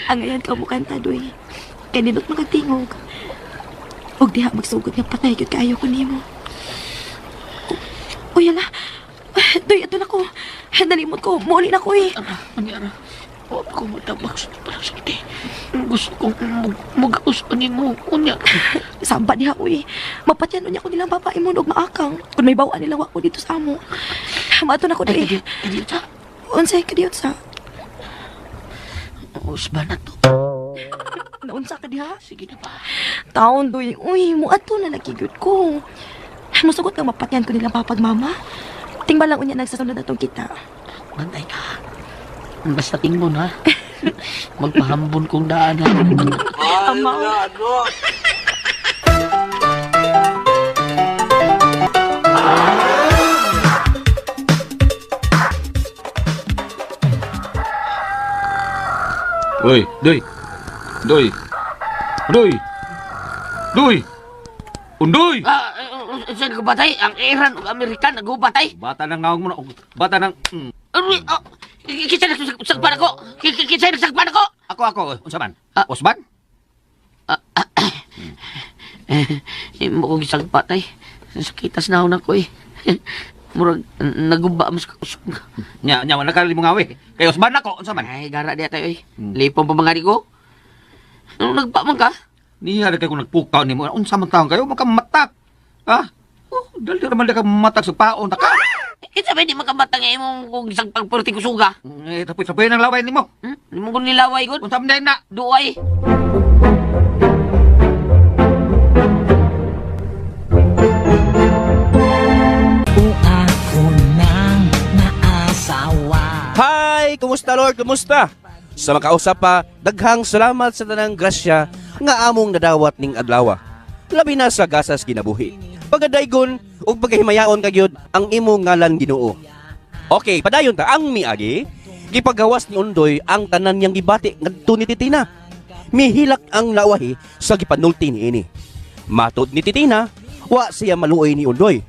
Ang ayan ka mo kanta, doy. Kaya nindot magtingog. Og diha magsugod nga patay gyud kaayo ko nimo. Uy, ala. Doy, ato na ko. Nalimot ko. Muli na ko eh. Anyara. Huwag ko matabak sa parang sakit. Gusto kong mag-aus pa ni mo. Unya. Samba diha ko eh. Mapatyan unya ko nilang babae mo og maakang. Kung may bawaan nila wako dito sa amo. Mato na ko doy. Kadiyot sa? Unsay kadiyot sa? Usba na to. Naunsa ka diha? Sige na ba? Taon doy. Uy, muadto na nakigud ko. Musugot nga mapatyan ko nilang papagmama. Tingba lang unya nagsasunod na tong kita. Bantay ka. Basta tingbon ha. Magpahambon kong daanan. Ama. Doy, Doy. Doy. Doy. Doy. Undoy! Saan ka batay? Ang Iran o Amerikan nag-ubatay? Bata ng ngawag mo na. Bata ng... Kisay nagsagpan ako! Kisay nagsagpan ako! Ako. Unsa man? Osman? Mo kong isang patay. Sakitas na ako na ko eh. Murag, naguba mas kakusog. Nya, wala ka rin mga awi. Kay Osman ako, unsa man? Ay, gara di tayo eh. Lipong pa mga ko. Anong nagpa man ka? Niya rin kayo kung nagpukaw ni mo. Unsa man taong kayo, magkamatak. Ha? Dali naman ka matak sa paon. Taka! Kita ba di makamatang imong kung isang pagpurti kusuga? Tapos ng laway ni mo. Hindi mo kung nilaway ko. Unsa man dahil na? Duay. Hi! Kumusta Lord? Kumusta? Sa makausap pa, daghang salamat sa tanang grasya nga among nadawat ning adlaw. Labi na sa gasas kinabuhi. Pagadaygon ug pagahimayaon kagyud ang imong ngalan Ginoo. Okay, padayon ta ang miagi. Gipagawas ni Undoy ang tanan niyang gibati ngadto ni Titina. Mihilak ang lawahi sa gipanulti niini. Matod ni Titina, wa siya maluoy ni Undoy.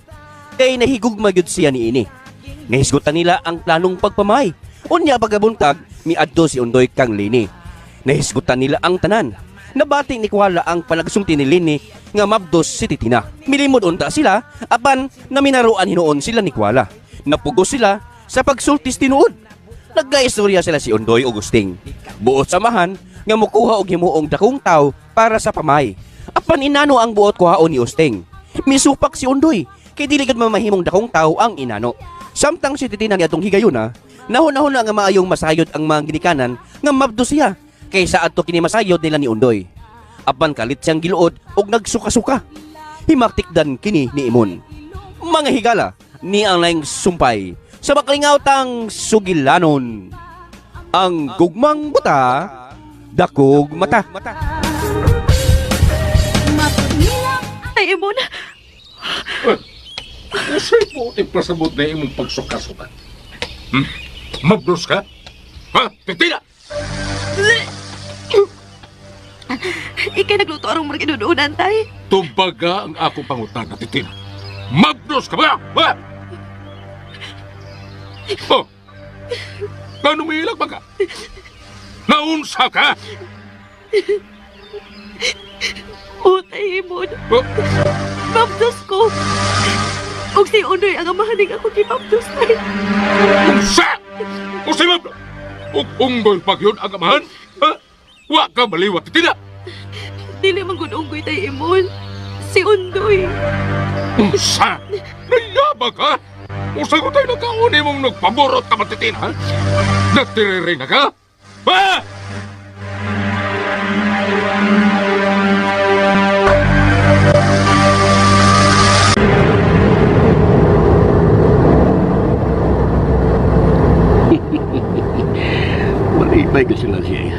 Kay nahigugma gyud siya niini. Ngahisgutan nila ang planong pagpamay Unya pagkabuntag, miadto si Undoy kang Lini. Nahisgutan nila ang tanan. Nabati ni Kuala ang palagsulti ni Lini nga mabdos si Titina. Milimod unta sila, apan naminaruan hinuon sila ni Kuala. Napugos sila sa pagsultis tinuod. Nagkaistorya sila si Undoy o Gusting. Buot samahan nga mukuha og himuong dakong taw para sa pamay. Apan inano ang buot kuhaon ni Usting. Misupak si Undoy kay dili gid mamahimong dakong taw ang inano. Samtang si Titina ni atong higayuna, nahon-nahon nga maayong masayod ang mga ginikanan nga mabdo siya kaysa adto kini masayod nila ni Undoy. Apan kalit siyang giluod og nagsuka-suka. Himaktikdan kini ni Imon. Mga higala ni ang laing sumpay sa maklingawtang sugilanon. Ang gugmang buta, dakog mata. Tay Imon. Usay po ipasabot na imong pagsuka-suka. Mabdos ka? Ha? Titina! Ikay nagluto arong mga inununan, tay. Tumbaga ang akong pangutan na Titina. Mabdos ka ba? Ha? Oh! Paano may ilag ba ka? Naunsa ka? O, Tay Imon. Mabdos ko. Og si Undoy ang amahaning ako kay Mabdos, tay. Unsa? Unsa mabdos? Ug unggoy pagyod ang amahan? Ha? Wa ka maliwat, Titina. Dili man gud unggoy, Tay Imon. Si Undoy. Unsa? Nayaba ka? Unsa ko tayo nagkauni mong nagpaborot ka matitin, ha? Nagtiriri na ka? Ha? Malipay ka sila siya.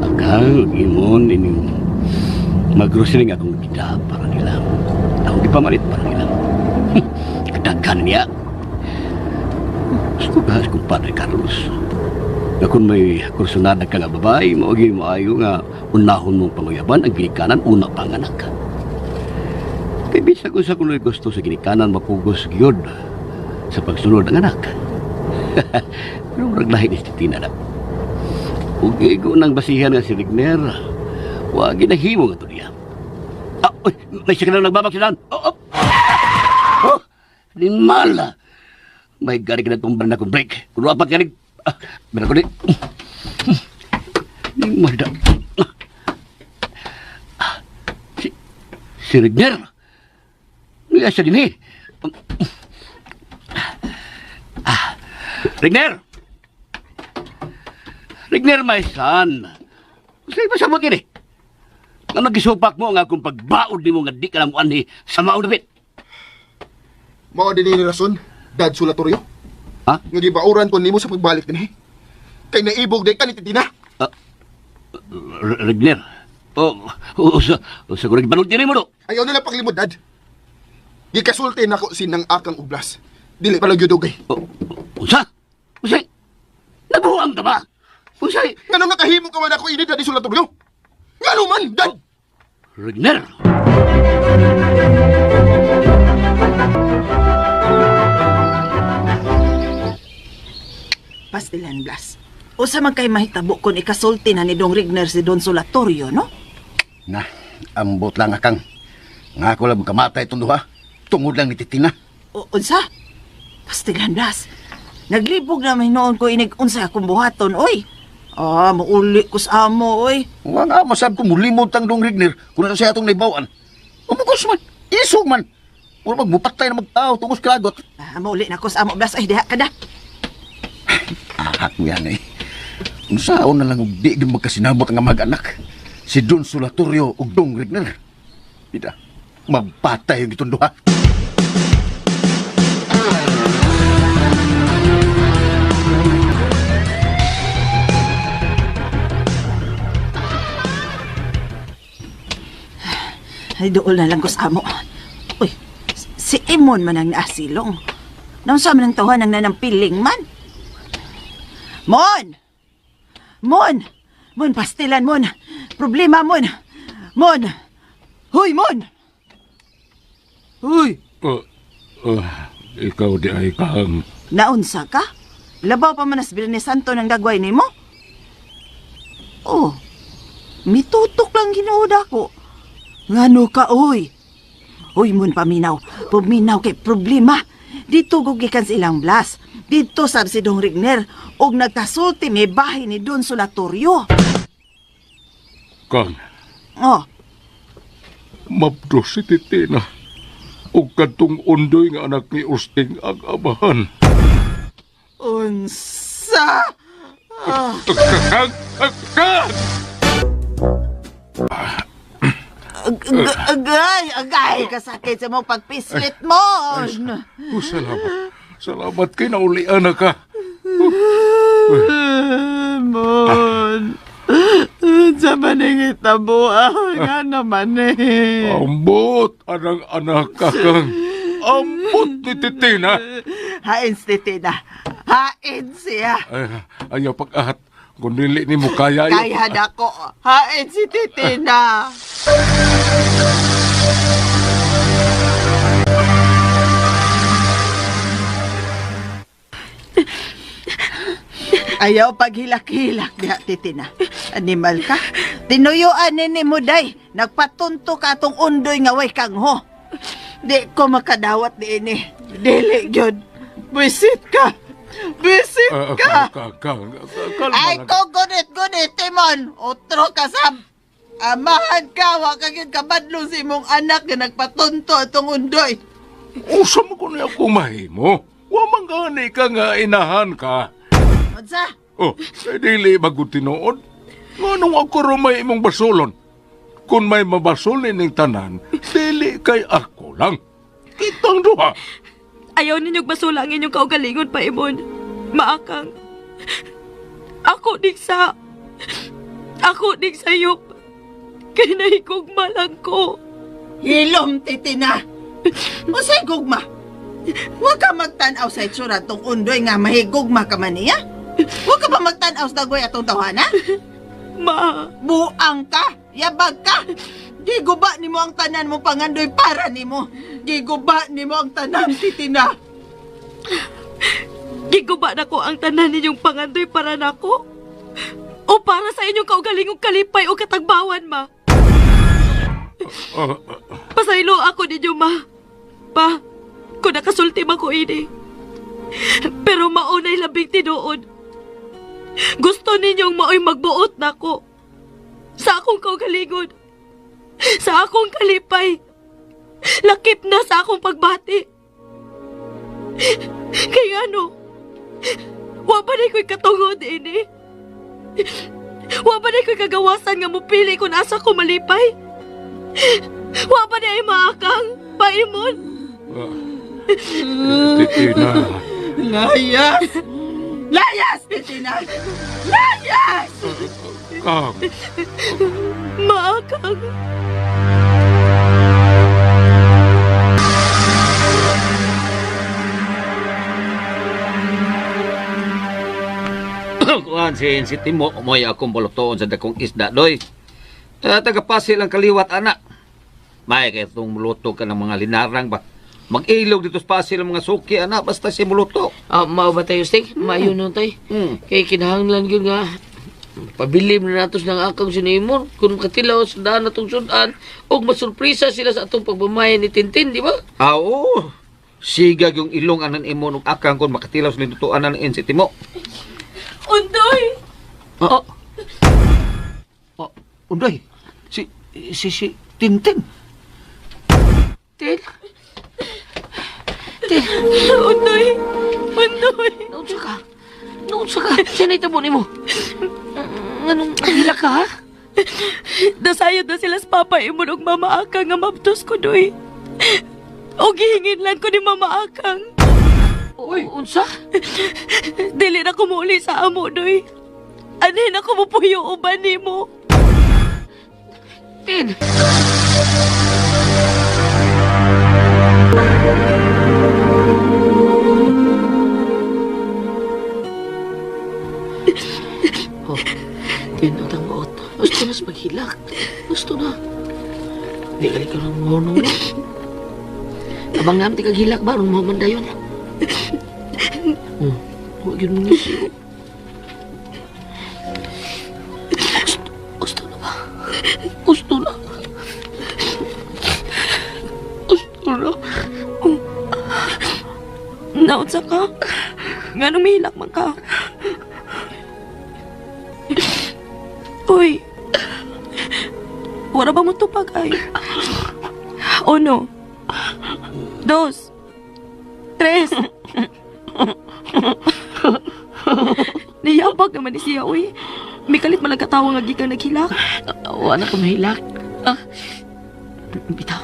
Akang Imon ining mag-grocery nga akong kita para nila. Ako di pamalit para nila. Kadaghan niya. Gusto ka kung Padre Carlos. Na kung may kursunada ka nga babae, maugay maayo nga unahon mong panguyaban ang ginikanan una panganak ka. Kaya bisa ko sa kuno'y gusto sa ginikanan mapugos gyud sa pagsunod ng anak. Pero raglahi ni Titina na. Ug igo nang basihan nga si Rigner, wag ginahimo nga to niya. Uy, may siya ka na nagbabagsilan. Oh, limala. May gari ka na tumban na kong break. Kung apat ka rin, meron ko rin. Limala. Si Rigner. Nga siya din eh. Rigner! Rigner, my son. Sa'yo ba sabot yun eh? Nga magisupak mo nga kung pagbaod ni mo nga di ka lang muanhi sa maunapit. Mao din ni rason, Dad Sulatorio. Ha? Nga gibauran ko nimo sa pagbalik din eh. Kay naibog day ka ni Titina. Rigner. Sa kurang balod din mo do. Ayaw nila paglimod, Dad. Gikasulti na ko sinang akang ublas. Dili pala gyudugay. Usa? Nabuang ka ba? Usay! Ngano nga kahimo ka man ako ini, Daddy Sulatorio? Ngano man, Dad? Rigner! Pastilan Blas. Usa man kay mahitabo kung ikasulti na ni Dong Rigner si Don Solatorio, no? Na, ambot lang akang. Nga ako lang kamatay itong duha. Tungod lang ni Titina. Unsa? Pastilan Blas. Naglibog na may noon ko inig unsa akong buhaton, oy. Mauli ko sa amo, oy. Nga nga, masab ko mulimod tang Dong Rigner kung ano siya itong naibawan. Umugos man, isog man. Wala magmupatay na magtao, tungos kagot. Mauli na ko sa amo, Blas. Ay, diha ka na. Ahak mo yan eh. Kung saan na lang di din magkasinabot ang mag-anak. Si Don Solatorio ug Dong Rigner. Ida, magpatay yung itong duha. Ay, doon na lang ko sa amo. Uy, si Imon man ang naasilong. Naunsa man ang tawahan ng nanampiling man. Mon! Mon! Mon, pastilan, Mon! Problema, Mon! Mon! Huy, Mon! Huy! Ikaw di ay kang... Naunsa ka? Labaw pa man nas ni Santo ng dagway ni mo? Oh, mitutok lang ginuod ako. Ngano ka, oy? Uy, mun paminaw kay problema. Dito gugikan sa ilang blas. Dito sa si Dong Rigner. Og nagkasulti may bahay ni Don Solatorio. Kang, Oh, mabdos si Titina. O katong undoy nga anak ni Usting ang amahan. unsa? Ah. Agay, kasakit sa mong pagpislit mo. Salamat kay naulian na ka. Mon, sa maning itabuan nga naman eh. Ambot, anang anak ka kang. Ambot ni Titina. Hain si Titina. Hain siya. Ayaw pag-ahat. Kung dili ni mo kaya. Kaya na ko. Hain si Titina. Ayaw paghilak-hilak diha, Titina. Animal ka. Tinuyuan ni mo, day. Nagpatunto ka atong undoy nga way kangho. Di ko makadawat di ini. Dili, Jod. Bisit ka. Bisit ka. Ay, ko gunit, Timon. Otro ka sab. Amahan ka. Wa ka yun kabadlo si mong anak na nagpatunto atong undoy. Usa mo ko niya kumahimo. Wa man gani ka nga inahan ka. Unsa? Oh, dili magutinood. Nganong ako rumay imong basulon? Kung may mabasulin ng tanan, dili kay ako lang. Kitang duha. Ayaw ninyong basula ang inyong kaugalingon pa, Imon. Maakang. Ako dig sayop. Kaya nahigugma lang ko. Hilom, Titina. Masay gugma. Huwag ka magtanaw sa itsura tong undoy nga mahigugma ka man niya. Huwag ka ba magtanaw sa dagoy atong tawanan? Ma. Buang ka. Yabag ka. Giguba ni mo ang tanan mo pangandoy para ni mo. Giguba ni mo ang tanan, Titina. Giguba na ko ang tanan ninyong pangandoy para nako. O para sa inyong kaugalingong kalipay o katagbawan, ma. Pasaylo ako ninyo, ma. Pa, kung nakasulti ako ini. Pero maunay labing tinuod. Gusto ninyong maoy magbuot na ko. Sa akong kaugalingon. Sa akong kalipay. Lakip na sa akong pagbati. Kaya ano? Wa ba na ko'y katungod ini? Wa ba na ko'y kagawasan nga mupili kung asa ko malipay? Wa ba na ay maakang paimon? Titina. Layas! Layas, Titina! Layas! Kang. Maakang. Kuhan si Timo, mo'y akong bulutoon sa dakong isda, doy. Tagapasil ang kaliwat, anak. May kaya itong muluto ka ng mga linarang ba? Mag-ilog dito sa pasil ang mga suki, anak, basta si muluto. Mao ba tayo, Sting? Mayo nun tayo. Kaya kinahanglan yun nga. Pabilim na natos ng akang sinimon. Kung katilaw sa daan natong sudan, o masurpresa sila sa atong pagbamayan ni Tintin, di ba? Oo. Sigag yung ilong anan imo nung akang kung makatilaw sa linutuan ng si Timo. Undoy! Undoy, si Tintin. Tin? Undoy! Undoy! Naunsa ka? Saan itabo ni mo? Anong hila ka, ha? Nasayod na sila sa papa imo ng Mama Akang nga mabtos ko, doy. O gihingin lang ko ni Mama Akang. Uy, unsa? Dili na kumuli sa amo, doy. Anin ako mapuyo uban ni mo. Tin! Oh, Tin, ang tangbaot. Gusto na sa maghilak. Gusto na. Di ka rin ng mohonong na. Abang namin ti kaghilak ba? Anong mahamandayon? Huwag yun mo siya. Gusto na ba? Gusto na. Gusto na. Naunsa ka? Nga nung mahilak man ka. Uy. Wala ba mo tupag ay? Uno. Dos. Tres. Niyabag naman ni siya, uy. May kalit malagkatawa nga gikan naghilak. Wala ko mahilak. Bitaw.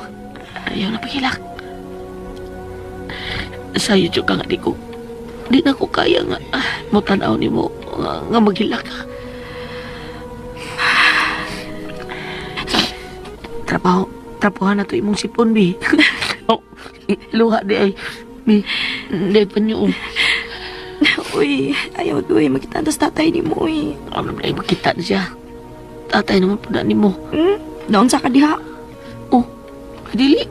Ayaw na paghilak. Sa'yo dyan ka nga, di ko. Di na ko kaya nga. Mutanaw ni mo nga maghilak ka. Trabaho na to imong sipon, bi. Luha di ay. Bi, di pa niyo. Uy, ayaw doy. Makita na sa tatay ni mo, uy. Alam na ay makita na siya. Tatay naman po na ni mo. Naon sa ka diha? Oh, kadili.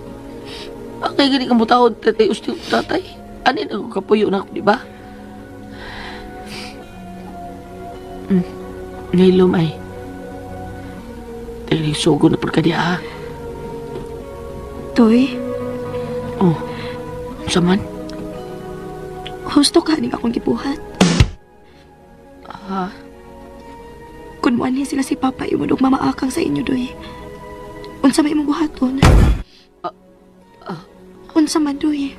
Kaya gani ka mo tao, tatay, usti tatay. Ano yun ako kapuyo na ako, di ba? Ngayon ay. Dahil sugo na pagkadiya, ha? Toy? Oh, saman? Husto ka ning akong gibuhat. Kung mo sila si Papa imong og mamaakang sa inyo, doy. Unsa may imong buhaton? Unsa man, doy?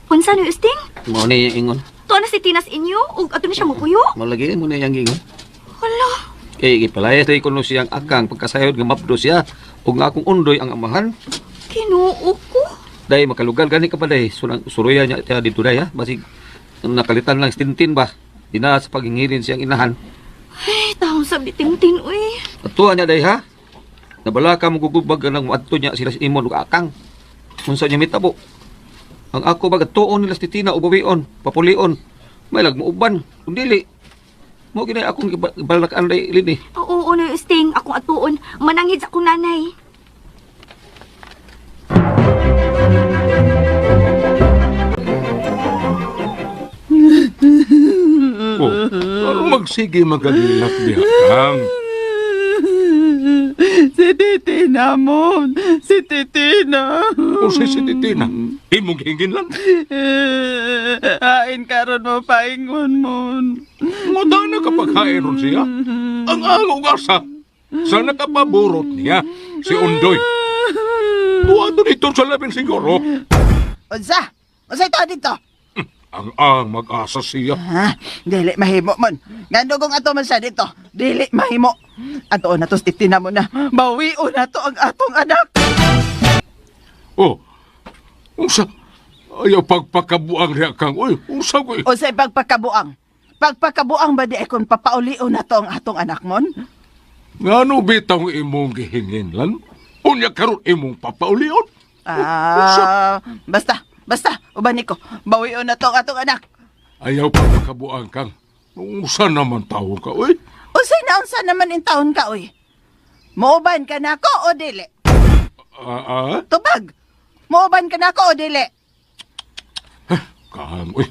Unsa ni Usting? Mao ni yung ingon. Tuwa na si Tinas inyo ug ato na siya mupuyo. Malagi mo na yung ingon. Hala. Kaya ipalayas tayo kuno siyang akang pagkasayod nga mapdo siya ug nga akong undoy ang amahan. Kinuo ko. Dahil makalugal gani ka pa dahil suruya niya siya dito dahil ha. Basig nakalitan lang stintin ba. Di na sa paghingirin siyang inahan. Ay, taong sa bitingtin, uy. At tuwa niya dahil ha. Nabala ka magugubag ng muadto niya sila si Imon ug akang. Unsa niya mitabo. Ang ako baga tuon nila si Tina ubawion, papulion. May lagmuuban, kung dili. Mo ginay akong ibalakan day lini. Oo, no, Usting. Akong atuon. Manangid sa akong nanay. Ano magsige magalilak diha kang? Si Titina mo. Si Titina. O si Titina? Imong hingin lang? Hain karon mo paingon mo. Muda na kapag hain ron siya. Ang angong asa. Sa nakapaborot niya, si Undoy. Tuwado nito sa labing siguro. Unsa? Unsa ito dito? Ang mag-asa siya. Dili mahimo mon. Ngandugong ato man siya dito. Dili mahimo. Ato na to Titina mo na. Bawion na to ang atong anak. Oh. Unsa? Ayaw pagpakabuang niya kang. Uy, unsa ko. Unsay pagpakabuang? Pagpakabuang ba di ay kung papaulion na to ang atong anak mon? Ngano bitaw imong gihingin lan? Unya karon imong papaulion? Basta, ubani ko. Bawion na to ang atong anak. Ayaw pagpakabuang kang. Unsa naman tao ka, uy? Unsa naman in taon ka, uy? Muuban ka na ako o dili? Tubag! Muuban ka na ako o dili? Kang, uy.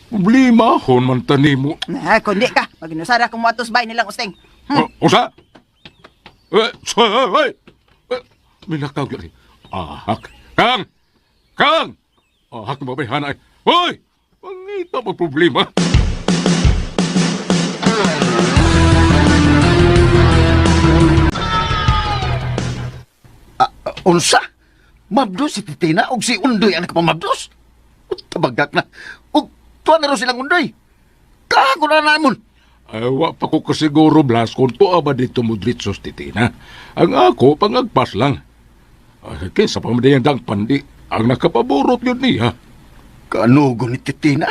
Problema hon man tanimo. Kundi ka. Maginusara kung matos bay nilang usting. Usa? Hoy! Minakaw lagi. Kang! Kang! Hak mo ba hanay? Hoy! Pangita mo problema. Unsa? Mabdos si Titina og si Undoy ang nakapamabdos? Tabagak na. Og tuwa na rin silang Undoy. Kako na namon. Wa pa ko kasiguro, Blas, kung tuwa ba dito mo dritsos Titina. Ang ako, pangagpas lang. Kaysa pamadayang dang pandi, ang nakapaborot yun niya. Kanugo ni Titina?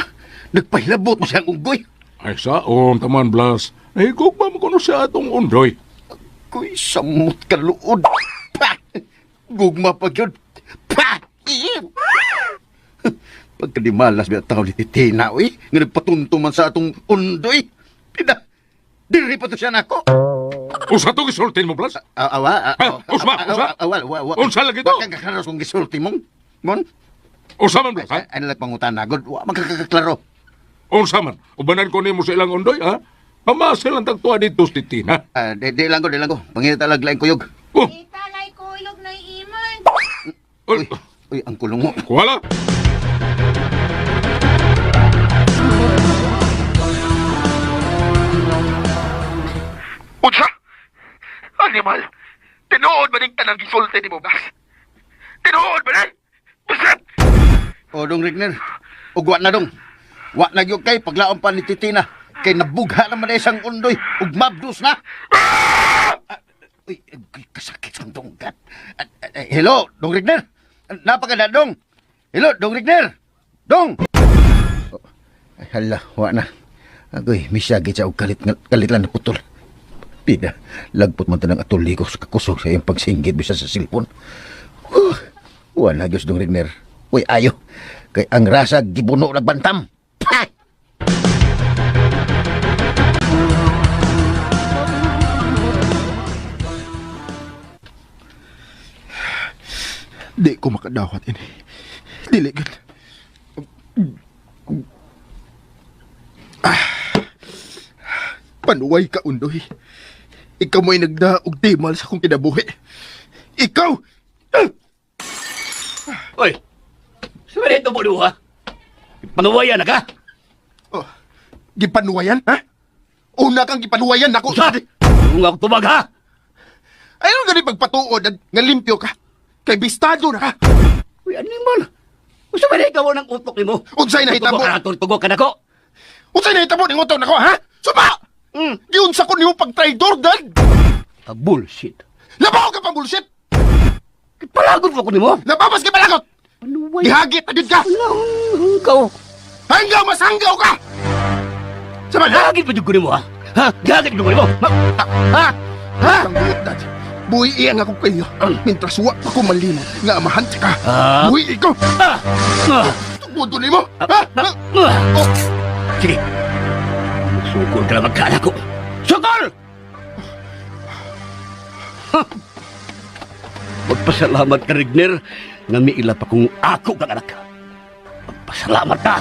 Nagpahilabot mo siyang unggoy? Ay saon, taman, Blas. Nahigog ba mo kuno siya atong Undoy? Kuy, samot ka luod. Pa! Gugma pa yun. Pa! Pagkadimalas ba tao ni Titina, uy? Nga nagpatuntuman sa atong Undoy. Diri pa to siya nako. Usa to gisultin mo, Blas? Usma. Unsa lagi to? Wa kang kakaros kung gisulti mong. Mon? Usa man, Blas, ha? Ano lang pangutan na, God? Wa magkakaklaro. Unsa man? Ubanan ko nimo sa ilang undoy, ha? Pamasil ang tagtuan dito sa titina. Di lang ko. Pangita talag laing kuyog. Italay kulog na imon. Uy, ang kulong mo. Wala. Unsa? Animal, tinuod ba ning tanang gisulti ni mo, Blas? Tinuod ba na? Buset! O, Dong Rigner. Ugwa na, Dong. Wa na gyud kay paglaom pa ni Titina. Kay nabugha naman na isang undoy. Ug mabdus na. Uy, kasakit ang tungkat. Hello, Dong Rigner. Napakada, Dong. Hello, Dong Rigner. Dong! Ay, hala, wa na. Agoy, misyagi siya og kalit lang na putol. Pida, lagpot man tanang atuli ko sa kakusog sa iyong pagsinggit bisa sa silpon. Wa na, Diyos, Dong Rigner. Uy, ayo. Kay ang rasa gibuno nagbantam. Di ko makadawat ini. Dili gud. Panuway ka, undoy. Ikaw mo'y nagdaog timal sa kong kinabuhi. Ikaw! Oy! Sabi ito mo duha. Panuwayan na ka? Oh, gipanuwayan, ha? Una kang gipanuwayan ako. Kung ako tumag, ha? Ayaw nga rin pagpatuod at nga limpyo ka. Kay bistado na ka. Uy, animal. Sabi na ikaw ng utok ni mo. Unsay nahitabo? Tugo ka na ko. Unsay nahitabo ng utok na ko, ha? Suma! Giunsa ko niyo pag-traidor, Dad! Bullshit. Labaw ka pang bullshit! Palagot mo ko ni mo. Nabapas ka palagot! Ihagit na din ka! Ikaw! Hanggaw masanggaw ka! Saman, ha? Ihagit pa dyan ko ni mo, ha? Ha? Ihagit pa ko ni mo? Ha? Ha? Ang buyot, Dad. Buhi iyang ako kayo. Mintras wa pa ko malino nga amahan ka. Buhi ikaw! Tukudo ni mo! Ha? Sige. Sukol ka lang magkala ko. Sukol! Magpasalamat ka, Rigner, nga may ila pa kung ako kang anak. Magpasalamat ka!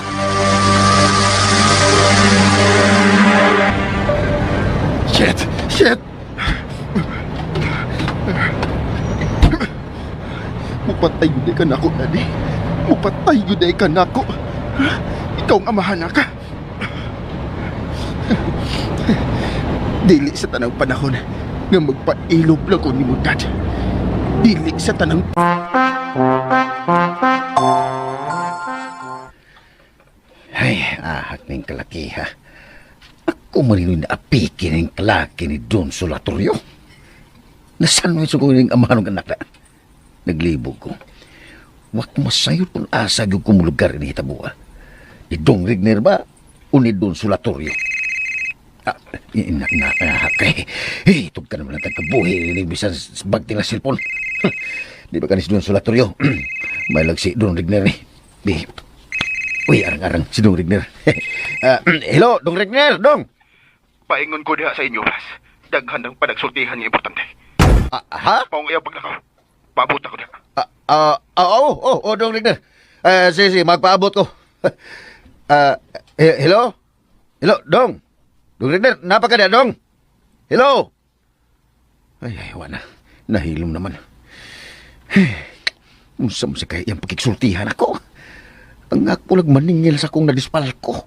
Shit! Mupatay yun ka na ako, Daddy. Mupatay yun ka na ako. Ikaw ang amahan na ka. Dili sa tanang panahon nga magpailob lang ko ni mo, Dad. Dili sa tanang... Ay, ahak ng kalaki, ha? Ako marino na apikin ng kalaki ni Don Solatorio. Nasaan mo yung sukunin ang amahan ng anak na? Naglibog ko. Wak masayot kung asa yung kumulugar ni Hitabuha. Ni Dong Rigner ba o ni Don Solatorio? Itog ka naman ang tagkabuhi ni bisan sa bagting na silpon. Di ba ka ni si Don Solatorio? May lag si Don Rigner ni. Uy, arang-arang si Dong Rigner. Hello, Dong Rigner, Dong! Paingon ko diha sa inyo, Blas. Daghan ng panagsultihan nga importante. Ha? Paong ayaw paglakaw. Paabot ako diha. Oo, Dong Rigner. Sige, magpaabot ko. Hello? Hello, Dong? Dong Rigner, napakada, Dong? Hello? Ay, wala. Nahilom naman. Unsa mo sa kaya yung pagkiksultihan ako? Ang ako lang maningil sa kong nadispal ko.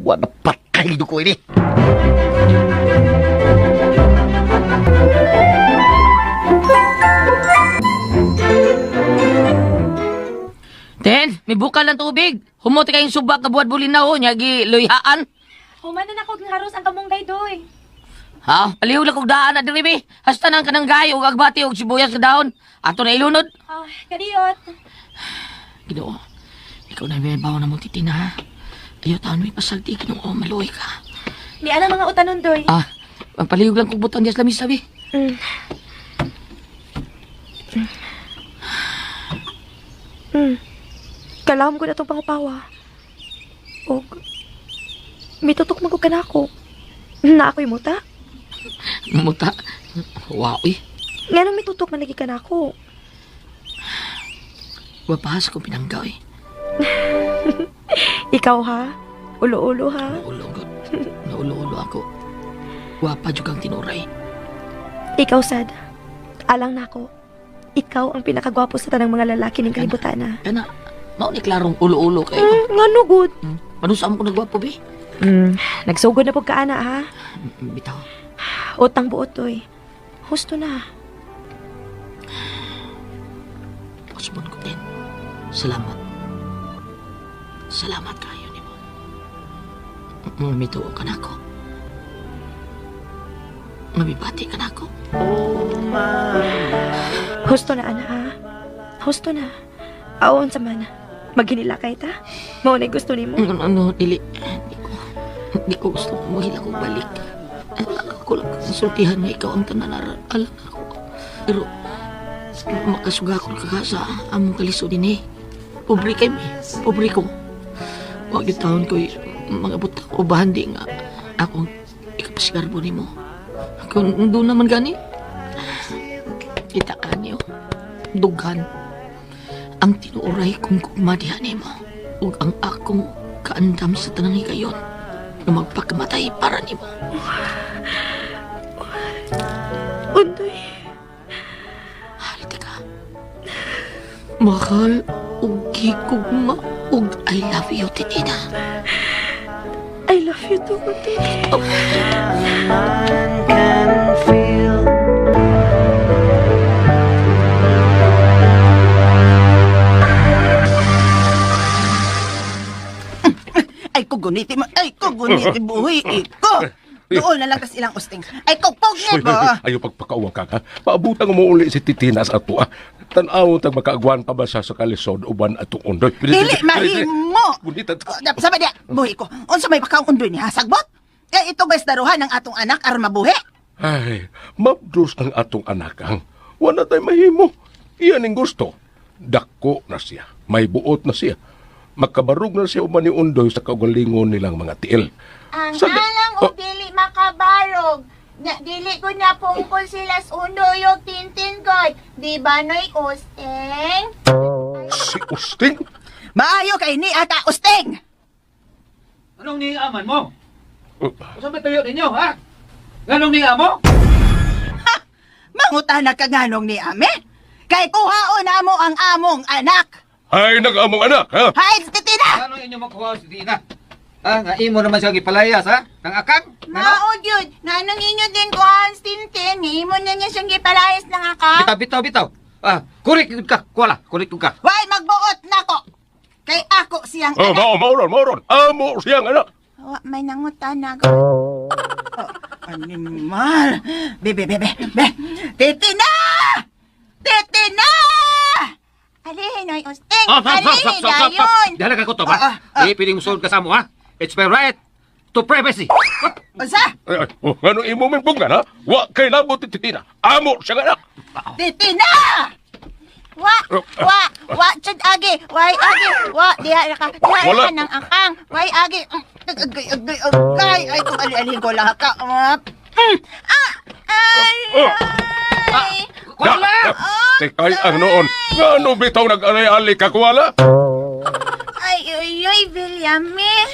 Wala patay do ko ini. Ten, may bukal ng tubig. Humuti kayong subak na buhat bulinaw, nyagi luyhaan. Humanan ako ng haros ang kamong daydoy. Ha? Aliw lang kong daan na diribi. Hasta nang kanang gayo, ug agbati og sibuyas sa dahon. Ato na ilunod. Kadiyot. Ginoo, ikaw na may bawa na mong titina, ha? Ayaw taon may pasalti, Ginoo, maluoy ka. Di ana mga utanon, doy. Ang palihog lang kong butang diyas lamis, sabi. Kalahom ko na itong pangupawa. O, mitutok mo ko ka na ako. Na ako'y muta? Muta, Wow, eh. Nga nung may tutok man lagi ka na ako. Wapahas ko pinanggaw eh. Ikaw ha? Ulo-ulo ha? Naulo-ulo ako. Wapa juga ang tinuray. Ikaw, Sad. Alang na ako. Ikaw ang pinakagwapo sa tanang mga lalaki ng kalibutan na. Kana, mao ni klarong ulo-ulo kayo. Nga no good. Manusam ko nagwapo, be? Nagsugod na po ka, ana, ha? Bitaw. Utang buot, toy. Husto na. Pasubon ko din. Salamat. Salamat kayo ni mo. Mamituo ka na ako. Mabibati ka na ako. Husto na, ana, ha? Husto na. Awon sa man. Maghinila kay ta? Mao na gusto ni mo? Dili. Hindi ko gusto mahila kong balik. Ako lang konsultihan na ikaw ang tananaran. Alam ako. Pero, makasuga ko kakasa among kaliso din eh. Pobre kay mi. Pobre ko. Huwag yung taon ko mga buta o bahandi nga akong ikapasigarbo ni mo. Kung doon naman gani, kita ka niyo. Dughan. Ang tinuuray kong kugmadihan ni mo. Ug ang akong kaandam sa tanang higayon na magpakamatay para ni mo. Undoy. Haliti ka. Mahal ug gikugma ug I love you, Titina. I love you too, Undoy. Ay, kuguniti mo. Ay, kuguniti buhi. Iko. Doon na lang kas ilang usting. Ay, kukpog ba? Ayaw pagpakauwang ka, ha? Paabutang mo uli si Titina sa ato, ah. Tanawon tag makaagwan pa ba sa kalisod uban atong undoy. Dili, mahimo. Bunita. Sabi niya, buhi ko. Unsa may pakaong undoy niya, sagbot? Eh, ito guys, daruhan ng atong anak aron mabuhi. Ay, mabdus ng atong anakang. Wala tayo mahimo. Iyan ang gusto. Dako na siya. May buot na siya. Makabarug na siya uman ni undoy sa kaugalingon nilang mga tiil. Ang halang o dili makabarog. Dili ko na pungkol sila sa undoyog tintin ko. Di ba noy Usteng? Si Usteng? Maayo kay ni ata Usteng. Anong niaman mo? Saan ba tayo ninyo, ha? Ganong niya mo? Ha! Mangutana ka ganong ni ame? Kay kuhaon na mo ang among anak. Ay, nag-among anak, ha? Hay, Titina! Ano inyo makuha si Tina? Ah, nga imo naman siya gipalayas, ha? Nang akang? Mao jud, nanong inyo din ko ang tintin, imo na niya siyang gipalayas ng akak. Bitaw. Ah, kurik ka. Kuwala, kurik ka. Why magbuot nako? Kay ako siyang Oh, anak. mauron. Amo siyang anak. Wa may nangutanag. Animal. Bebe. Titina! Alihin noy Usteng. Stop. Alihin dayon. Dala ka ko to, ba? Ipiling mo ka sa mo, ha? It's my right to privacy. Unsa? Ay, ano imo man punggan, ha? Wa kay labot ti Titina. Amo siyang anak. Titina! Wa, chud agi. Why agi? Wa, diha ka Wala. ng akang. Why agi? Agay. Ay, kung alin ko lang ka. Kuwala! Tikay ang noon. Nga ano bitaw nag-alay-alay ka, kuwala? Ay, Villamin.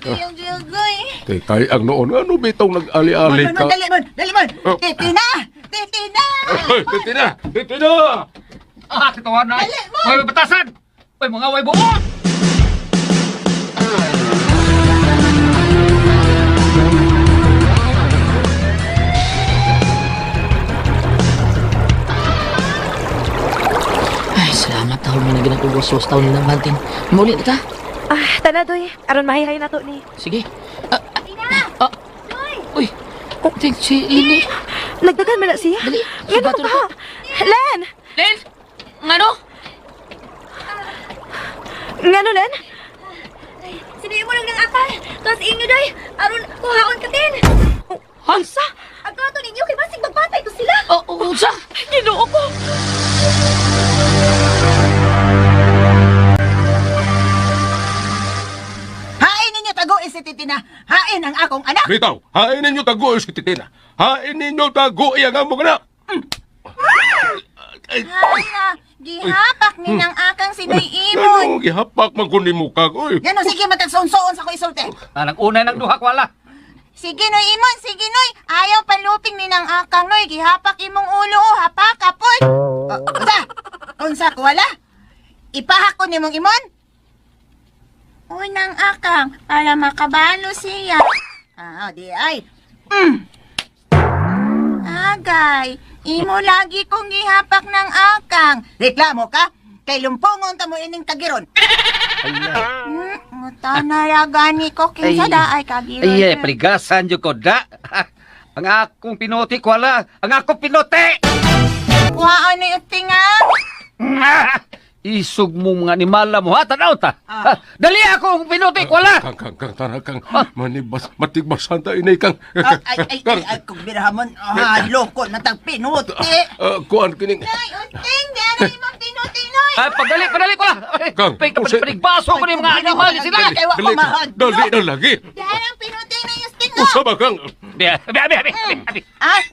Gilgoy. Tikay ang noon. Nga ano bitaw nag-alay-alay ka? Dali mo. Titina! Titina! Ah, kitawan na. May batasan! May mga way buot! Ay, salamat taon mo na ginagugos-was taon ng banting. Maulit ka? Tanadoy. Aron mahihay na to ni. Sige. Uy, si Lini. Nagdagan man na siya. Dali, Yan sugaton pa. Len! Len! Ngano? Ngano, Len? Sinuyo mo lang ng akal. Tapos inyo doy. Aron kuhaon ka din. Hansa? Ang kato ninyo kay basig magpatay ko sila. Oo, sa? Ginoo ko. Hain ninyo tago si Titina. Titina. Hain ang akong anak. Bitaw, hain ninyo tago si Titina. Hain ninyo tago iyang among anak. Hala, gihapak ni nang akang sinoy imon. Ano, gihapak man kunin mo kag, oy. Yan o, sige, magkagsoon-soon sa ko isulti. Anang unay ng duha kwala. Sige, Noy imon, sige, Noy. Ayaw paluping ni nang akang, Noy. Gihapak imong ulo, o, hapak, kapoy. Unsa? Unsa, kuwala? Ipahak ko nimong imon? Unang akang, para makabalo siya. Di ay. Agay, imo lagi kong gihapak ng akang. Reklamo ka? Kay lumpungon ta mo ining kagiron. Mutana gani ko kinsa da ay kagiron. Ay, prigasan jud ko da. Ang akong pinuti kwala, ang akong pinuti. Kuhaan ni utinga. Isog mo mga animala mo, ha? Tanaw ta. Dali akong pinuti kwala. Kang, tanag kang, manibas, matigbasan ta inay kang. Ay, kung birahamon, loko na tagpinuti. Kuan kining. Ay, uting, gana imong pinuti, Noy. Padali ko lang. Kang, Paligbaso ko ni mga animal sila. Dali na lagi. Darang pinuti na Justin, Usa ba kang?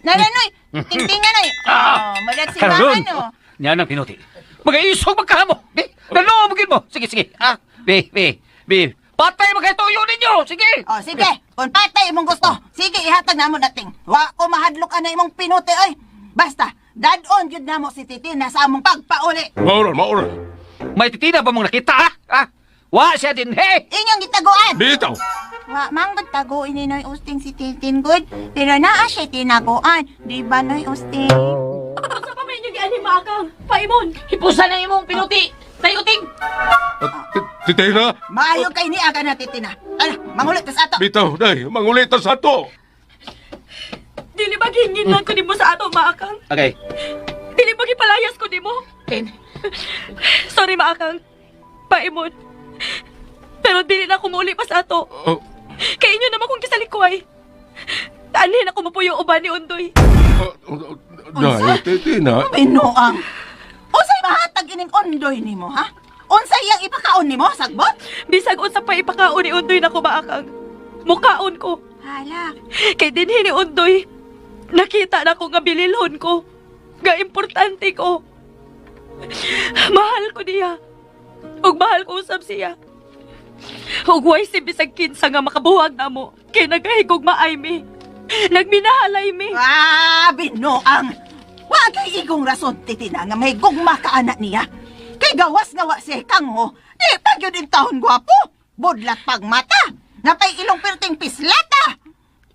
Naranoy, tingtingan, Noy. Madat si Karon. Mama, no? Yan ang pinuti. Mag-iisog magkahamo. Nalomagin mo. Sige. Be. Patay magkatuyo ninyo. Sige. Sige. Kung patay imong gusto, sige, ihatag na mo dating. Wa ko mahadlok na imong pinuti, oy. Basta, dadon yun na mo si Titina sa among pagpauli. Mauron. May Titina ba mong nakita, ha? Wa siya din, he. Inyong gitaguan. Bitaw. Wa manggod taguin ni Noy Usting si Titin Good. Pero naa siya tinaguan. Di ba, Noy Usting? Sa pa may anima akang, paimon. Hipusan na imong pinuti. Tayuting. Titina. Maayo kay ni aga na Titina. Ala, mangulit ka sa ato. Bitaw, day, mangulitan sa to. Dili maghingin lang ko nimo sa ato, maakang. Okay. Dili magipalayas ko nimo. Sorry, maakang. Paimon. Pero dili na ako muli pa sa ato. Kay inyo naman kong kisalikuay. Anhin ako mapuyo uban ni Undoy. Day, Titina. Pinuang. Unsay mahatag ining Undoy nimo, ha? Unsay yang ipakaon nimo, sagbot? Bisag unsa pa ipakaon ni Undoy nako, maakang. Mukaon ko. Hala. Kay dinhi ni Undoy, nakita na ko nga bililhon ko. Nga importante ko. Mahal ko niya. Ug mahal ko usab siya. Ug way si bisag kinsa nga makabuhag namo. Kay nagahigog maay mi. Nagminahalay mi. Binuang. Wa kay igong rason Titina nga may gugma ka anak niya. Kay gawas nga wa si kang mo. Di pa gyud in taon gwapo. Budlat pag mata. Napay ilong perting pislata.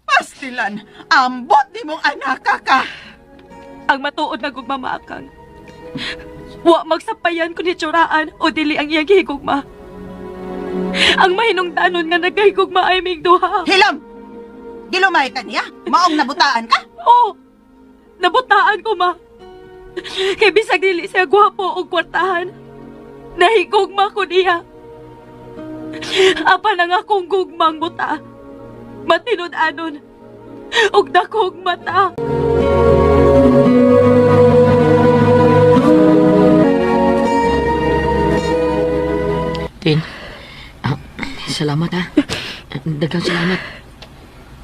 Pastilan, ambot ni mong anak ka. Ang matuod na gugmamaakang. Wa magsapayan ko ni tsuraan o dili ang iyang gihigugma. Ang mahinungdanon nga nagahigugma ay mig duha. Hilam! Gilumay ka niya? Maong nabutaan ka? Oo. Nabutaan ko, ma. Kay bisag dili siya gwapo o kwartahan. Nahigugma ko niya. Apa na nga kong gugmang buta. Matinud-anon. Og dakog mata. Tin, salamat ha. Daghang salamat.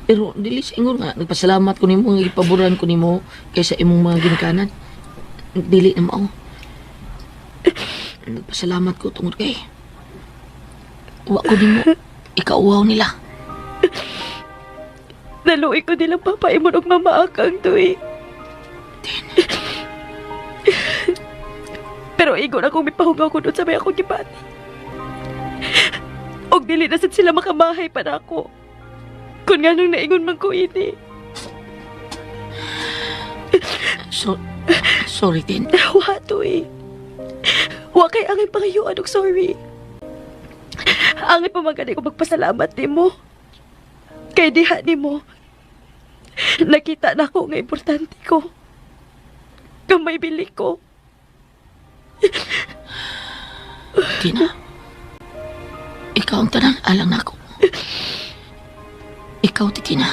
Pero dili sa ingon nga nagpasalamat ko nimo nga ipaboran ko nimo kaysa imong mga ginikanan. Dili na mao. Nagpasalamat ko tungod kay wa ko nimo ikauwaw nila. Naluoy ko nilang papaimon og mamaakang to eh. Pero igon akong mipahugaw ko doon sa may akong gibati. Og dili na sad sila makamahay pa na ako. Kung nga nung naingon man ko ini. Sorry, Tin. Wa to eh. Wa kay angay pangayuan og sorry. Angay pa magani ko magpasalamat ni mo. Kay diha ni mo. Nakita na ko nga importante ko. Kamay bili ko. Tina, ikaw ang tanang alang nako. Ikaw, Tina.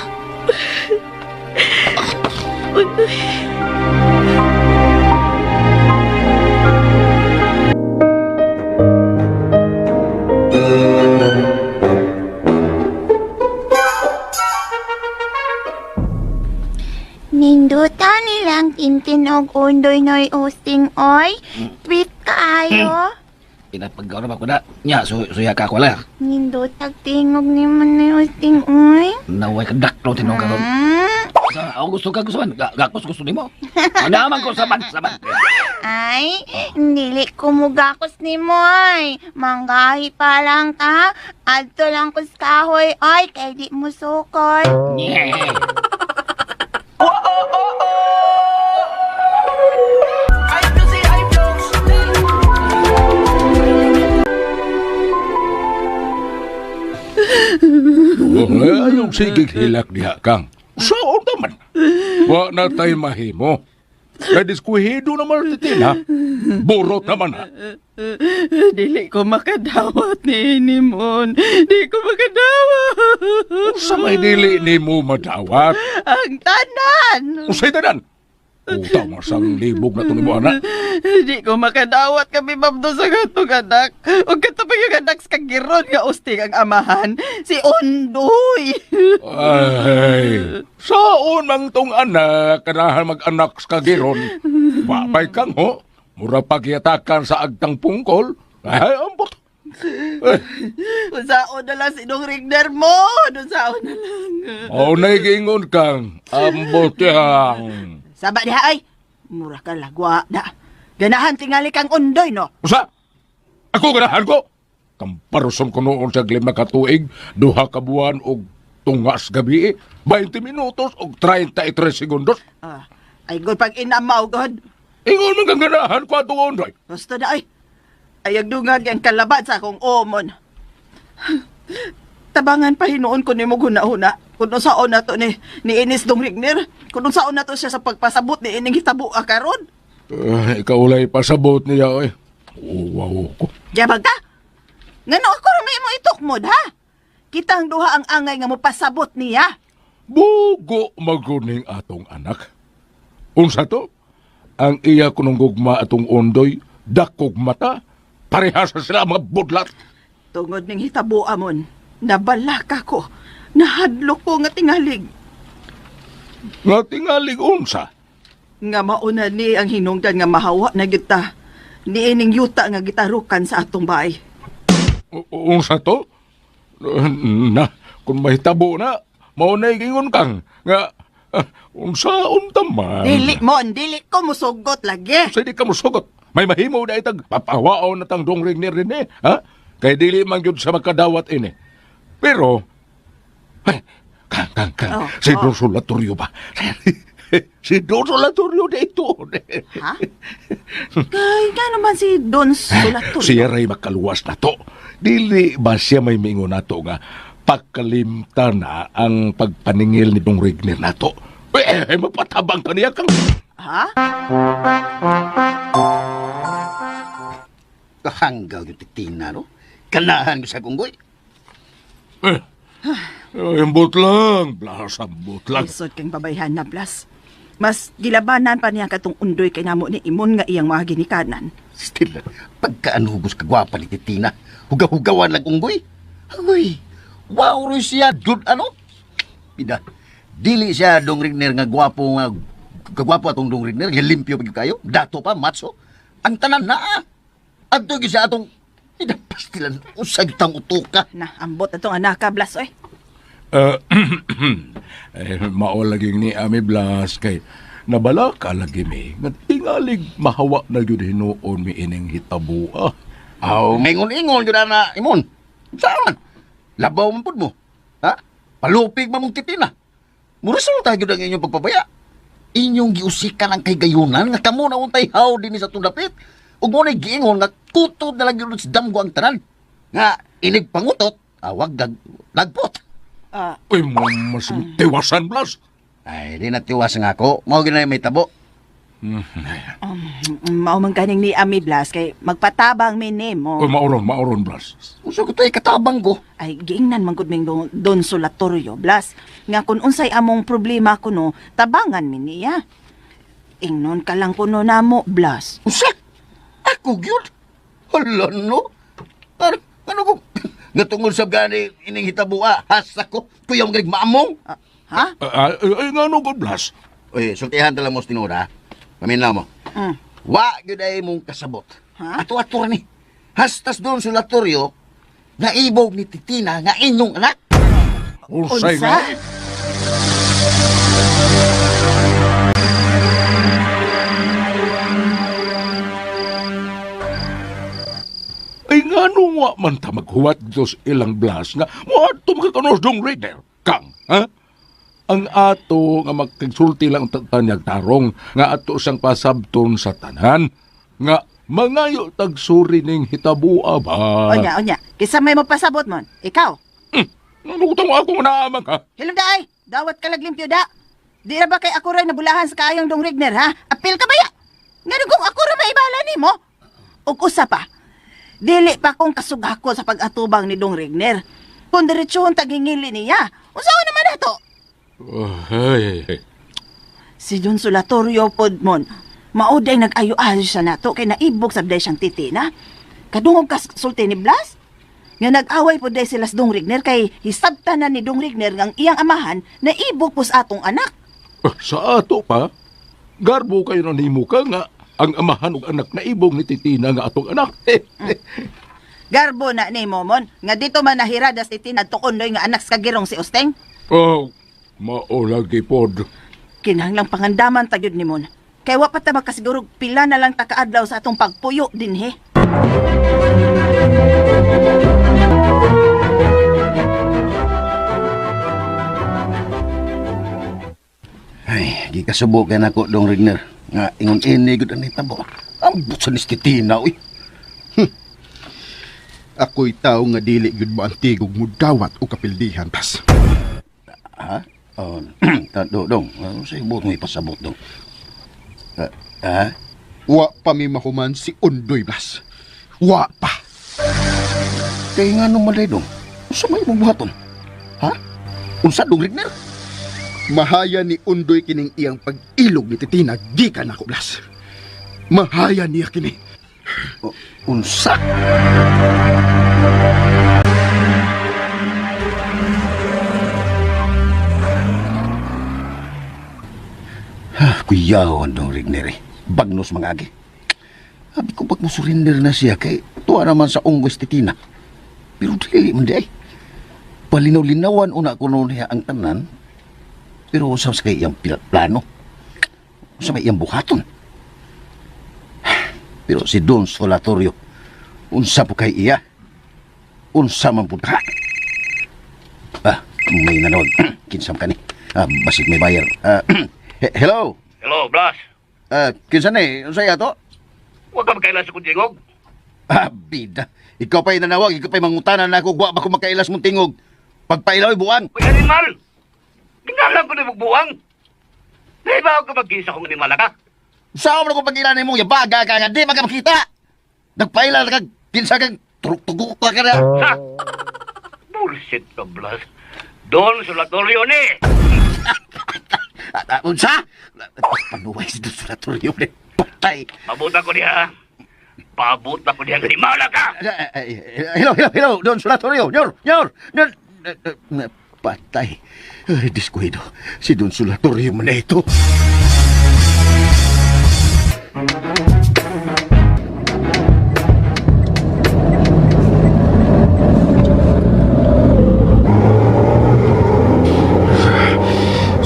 og undoy noy usting oy. Tweet kaayo. Pinapagaw na ba ko na? Nya, suya ka ko lang. Nindot tingog ni man noy usting oy. Naway ka daklo tinong karon. Sa ako gusto man. Gusto ni mo. Naman ko saban. Ay, dili ko mugakos ni Moy. Manggahi pa lang ta. Adto lang ko sa kahoy, oy, kay di mo sukol. Ayaw sigig hilak diha kang. Saan naman? Wa na tayo mahimo. Nadiskuhido naman titina. Burot naman ha. Dili ko makadawat ni Inimon. Di ko makadawat. Sa may dili ni mo madawat. Ang tanan. Usay tanan. Utang masang libog na ito ni mo anak. Di ko makadawat kami babdo sa gatong anak. Huwag ka tapang yung anak sa kagiron nga usting ang amahan. Si Ondoy. Ay, saon mang tong anak, kanahan mag-anak sa kagiron. Wapay kang ho, mura pagyatakan sa agtang pungkol. Ay, ambot. Usaon na lang si Dong Rigner mo. Usaon na lang. O naigingon kang, ambot yang. Saba diha ay. Mura ka lagwa da. Ganahan tingali kang Ondoy no. Usa? Ako ganahan ko? Kamparosom ko noon sa 5 katuig, 2 ka buwan og tungas gabi, 20 minutos og 33 segundos. Ay gud pag inamaw god. Ingon man kang ganahan ko atong Ondoy. Basta da ay. Ayag dungag ang kalaban sa akong omon. Tabangan pa hinuon ko nimo guna-una. Kung saon na to ni Ines Dong Rigner. Kung saon na to siya sa pagpasabot ni ining hitabo karon. Ikaw ulay pasabot niya eh. Wow ko. Jabag ka? Ngano ako rin mo itukmod ha? Kitang duha ang angay nga mo pasabot niya. Bugo maguning atong anak. Unsa to? Ang iya kunong gugma atong Ondoy, dakog mata, parehas sila mga budlat. Tungod ning hitabo amon, nabalak ako. Nahadlok ko nga tingalig. Nga tingalig unsa? Nga mauna ni ang hinungdan nga mahawa na kita. Ni ining yuta nga gitarukan sa atong bahay. Unsa to? Na, kung mahitabo na, maunay gingon kang, nga, unsaon taman. Dili ko musugot lagi. Sa di ka musugot. May mahimo na itag papawao na tang Dong Rigner rin eh, ha? Kaya dili man yun sa makadawat ini. Pero, Kang, si Don Solatorio ba? Si Don Solatorio na ito. Ha? Kaya naman si Don Solatorio? Siya ray makaluwas na to. Dili ba siya may mingo na to nga pagkalimta na ang pagpaningil ni Dong Rigner na to? Mapatabang ka niya kang... Ha? Kahanggaw yung titina, no? Kanahan ko sa kunggoy. Ambot lang, Blas, ambot lang. Isod kang babayhan na, Blas. Mas gilabanan pa niya katong Ondoy kay namo ni Imon nga iyang mga ginikanan. Still, pagkaanubos kagwapa ni titina, hugaw-hugawan lang unggoy. Agoy, wow rin siya, dud ano? Pida, dili siya Dong Rigner nga gwapo nga, kagwapo atong Dong Rigner, limpyo pag kayo, dato pa, matso. Ang tanan na, adto siya atong, pida, pastilan, usag tang utuka. Na, ambot atong anak ka, Blas, oy. Mao laging ni Ami Blas kay nabala ka lagi mi nga tingalig mahawa na gyud hinuon mi ining hitabo. Mingon-ingon gyud na Imon. Saan? Labaw man pud mo. Ha? Palupig man mong titina. Murasul ta gyud ang inyong pagpabaya. Inyong giusikan ang kay gayunan nga kamo na untay haw dinhi sa tundapit. Ug mo nay giingon nga kutod na lang gyud sa damgo ang tanan. Nga inig pangutot, awag lagpot. Uy, mas tiwasan, Blas. Ay, di natiwas nga ako. Mao ginay may tabo. Mao man kaning ni Ami Blas kay magpatabang mi nimo. Uy, mauron, Blas. Usa ko tay katabang ko. Ay giingnan man gud ming Don Solatorio, Blas. Nga kun unsay among problema kuno, tabangan mi niya. Ingnon ka lang kuno namo, Blas. Usa? Ako gyud? Hala no? Ano ko? Natungol sa gani ining hitabua, hasa ko, tuyang galing maamong. Ha? Ay, nga no, God Blas. Uy, sultihan tala mo tinura. Paminaw mo. Mm. Wa gyud ay mong kasabot. Ha? Ato-ato ni. Hastas doon sa latoryo nga ibog ni Titina nga inyong anak. Unsay nga? Ay nga nung wa man ta maghuwat dito sa ilang blas nga mo ato makakanos dong reader. Kang, ha? Ang ato nga magkagsulti lang tanyag tarong nga ato siyang pasabton sa tanan nga mangayo tagsuri ning hitabua ba. Onya. Kisa may magpasabot mon. Ikaw. Nalutang ako naamang ha. Hilom da ay. Dawat ka limpyo da. Di ra ba kay ako ray nabulahan sa kayong dong Rigner ha? Apil ka ba ya? Nga kung ako ra maibala nimo. Ug usa pa. Dili pa kong kasugako sa pag-atubang ni Dong Rigner. Kung diretsohon tagingili niya. Unsaon naman ato? Ay. Si Don Solatorio pod mon. Mauday nag-ayo-ayo siya nato kay naibog sabday siyang titina. Kadungog ka sulti ni Blas. Nga nag-away po day sila sa Dong Rigner kay hisabtan na ni Dong Rigner ngang iyang amahan na ibog po sa atong anak. Sa ato pa, garbo kayo na nimo ka nga ang amahan ug anak na ibog ni Titina nga atong anak. Garbo na ni Momon, nga dito man nahirada si Tina tukondoy nga anak sa kagirong si Osteng. Oh, maulagi pod. Kinahanglang pangandaman tagyod ni Mon. Kay wa pa ta magkasiguro pila na lang takaadlaw sa atong pagpuyo dinhi. Ay, di kasubukan ako Dong Rigner. Nga ingon ini gud ani tabo. Ambot sa Titina uy. Ako'y tao nga dili gud mo antigog mo dawat o kapildihan tas. Ha? Oh, dong. Ano sa ibot mo ipasabot dong? Ha? Wa pa mi mahuman si Undoy Blas. Wa pa. Kaya nga nung malay dong. Sa may bubuhaton. Ha? Unsa Dong Rigner? Mahaya ni Undoy kining iyang pag-ilog ni Titina gikan ako Blas. Mahaya niya kini. Unsa? Kuyawan Dong Rigner eh. Bagnos mga agi. Sabi ko pag surrender na siya kay tuwa naman sa unggoy si Titina. Pero dili man di ay. Palinaw-linawan una ko noon niya ang tanan. Pero usap sa kay iyang plano. Usap sa iyang buhaton. Pero si Don Solatorio, unsa po kay iya? Unsa man po ka? May nanod. Kinsam ka ni. Basig may bayar. Hello? Hello, Blas. Kinsa ni? Unsa yato? Huwag ka magkailas sa kuntingog. Bida. Ikaw pa'y nanawag, ikaw pa'y mangutanan na ako, guwa ba kung magkailas mong tingog? Pagpailaw'y buwan. Uy, animal! Ginalang ko na magbuwang. Naibaw ka mag-isa kong animal ka? Saan mo na kung pag-ilan mo, yabaga ka nga, di magkamakita. Nagpailal ka, kinsa kang turuk-tuguk ka na. Sa? Bullshit ka, Blas. Don Solatorio ni! Unsa? Panuway si Don Solatorio ni. Patay. Pabuta ko niya. Pabuta ko niya, animal ka! Hello, Don Solatorio. Nyor. Patay. Ay, diskuido. Si Don Solatorio man na ito.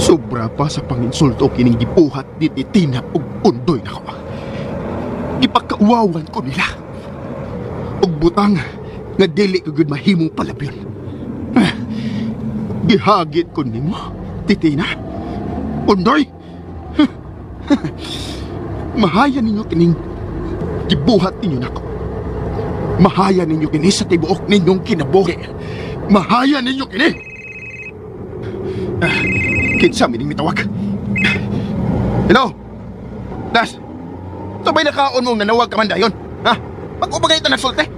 Sobra pa sa panginsulto kining gibuhat ni Titina ug Undoy nako. Gipakauwawan ko nila. Ug butang nga dili ko gud mahimong palabyon. Gihagit ko nimo, Titina. Undoy. Mahaya ninyo kining gibuhat ninyo nako. Mahaya ninyo kini sa tibuok ninyong kinabuhi. Mahaya ninyo kini. Kinsa mining mitawag. Hello? Das. Sabay na kaon mong nanawag ka man dayon. Ha? Pag-ubagay ito nagsulte.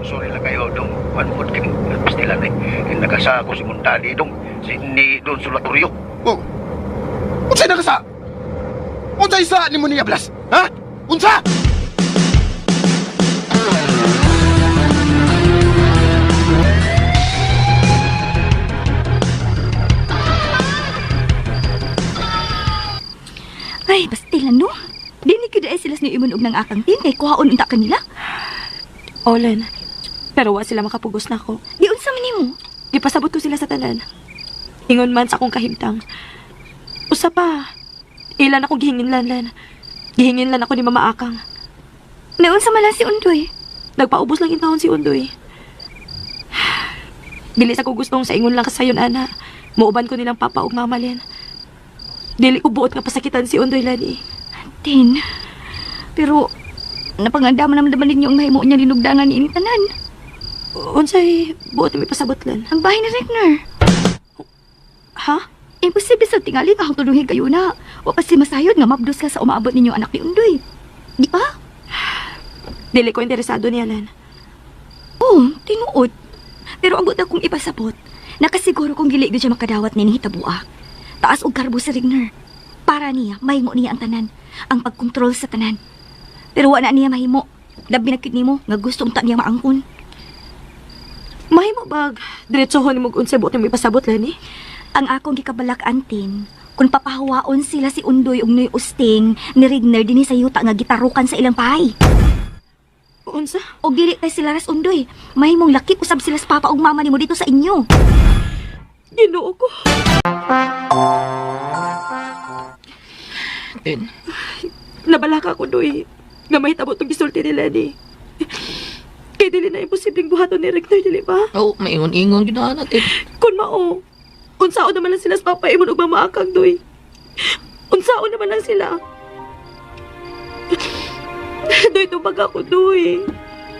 Sorry lang kayo, Dong. One-foot kang pastilan eh. Nagasa ako si Montali, Dong. Ni Don Solatorio. Oh. Unsa'y nagasa? Unsa'y sa ni mo niya, Blas? Ha? Unsa? Ay, bastilan no? ni imon og nang akang tin kay kuhaon unta kanila. Olen, pero wa sila makapugos na ko. Di unsa man nimo? Gipasabot ko sila sa tanan. Ingon man sa akong kahimtang. Usa pa, ilan akong gihinginlan. Gihinginlan ako ni Mama Akang. Naunsa man lang si Undoy? Nagpaubos lang intawon si Undoy. Dili sa ko gustong sa ingon lang kasayon, ana. Muuban ko nilang papa ug mama len. Dili ko buot nga pasakitan si Undoy lani. Tin, pero napangandama naman ninyo ang mahimo niya linugdangan ni tanan. Unsay buot may pasabot lan? Ang bahay ni Regner. Ha? Imposible sa tingali nga tulungin kayo na. O kasi masayod nga mabdos ka sa umaabot ninyo anak ni Undoy. Di ba? Dili ko interesado niya lan. Oo, tinuod. Pero ang buta kong ipasabot, nakasiguro kong gili siya makadawat ni hitabua. Taas og karbo sa Regner. Para niya, mahimo niya ang tanan. Ang pagkontrol sa tanan. Pero wala niya mahimo. Labi na kid nimo nga gusto unta niya maangkon. Mahimo bag diretsohon mo unsay buot may pasabot lani? Ang akong gikabalak antin, kung papahawaon sila si Undoy ug Noy Usting ni Regner dinhi sa yuta nga gitarukan sa ilang pahay. Unsa? O dili kay sila ras Undoy, mahimong lakip usab sila sa papa ug mama nimo dito sa inyo. Ginoo ko. Tin. Nabalaka ko, Doy. Nga mahitabo itong gisulti nila ni. Kaya dili na imposibleng buhaton ni Regner, dili ba? Oo, maingon-ingon yun na natin. Kung mao, unsao naman lang sila sa papa imon ug Mama Akang, Doy. Unsao naman lang sila. Doy, tubag ako, Doy.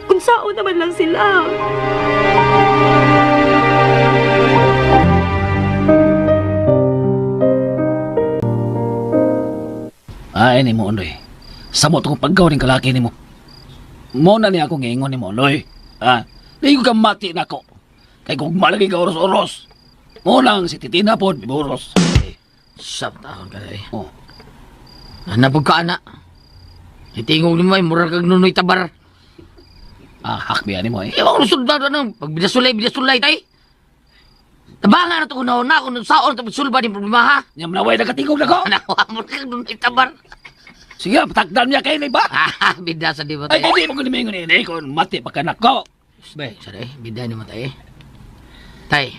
Unsao naman lang sila. Ay, ni mo, Ondoy. Samot akong paggaw ng kalaki ni mo. Mo na niya akong ngingon ni mo, Ondoy. Hindi ko ka mati na ko. Kaya kung malagi ka oros-oros. Mo lang si Titina po, biburos. Siyam taon ka eh. Oh. Nanabog ka, anak. Itingog ni mo ay murag kag nunoy tabar. Hakbiya ni mo eh. Ewan ko sulbado nang pag bidasulay tay. Tabangan na ito kung nauna kung saon tapos sulba din problema ha. Nyam naway nagatingog na ko. Nakuha mo kag nunoy tabar. Sige, patakdan niya kayo na iba. Bida sa di mo Ay, tay. hindi mo ko nimingon ini kung mati pagkanak ko. Bay, saray, bida ni mo tay. Tay,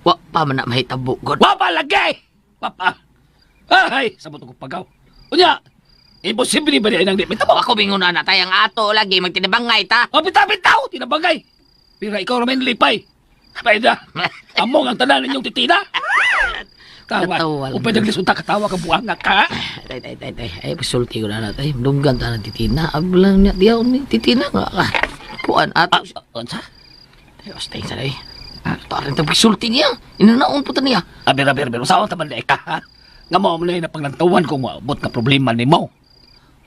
wa pa man na mahitabo, God. Wa pa lagi! Wa pa. Ay, sabot ko pagaw. Unya, imposible ba niya nang di mitabo? Ako bingon na tay ang ato lagi magtinabangay ta. O, bitaw, tinabagay. Pira ikaw ramen lipay. Pwede, among ang tanan ninyong titina. Tawa, o pwede naglisod katawa ka buhanga ka. Tay, ay pasulti ko na tay. Dunggan ta ng titina. Ablang niya diyaw ni titina nga. Puan ato. Unsa? Ay, ostay saray. Parin ta pasulti niya. Inanaon po ta niya. Aber, saan taman na ka? Nga mo na yung napanglantawan kung maabot ka problema ni mo.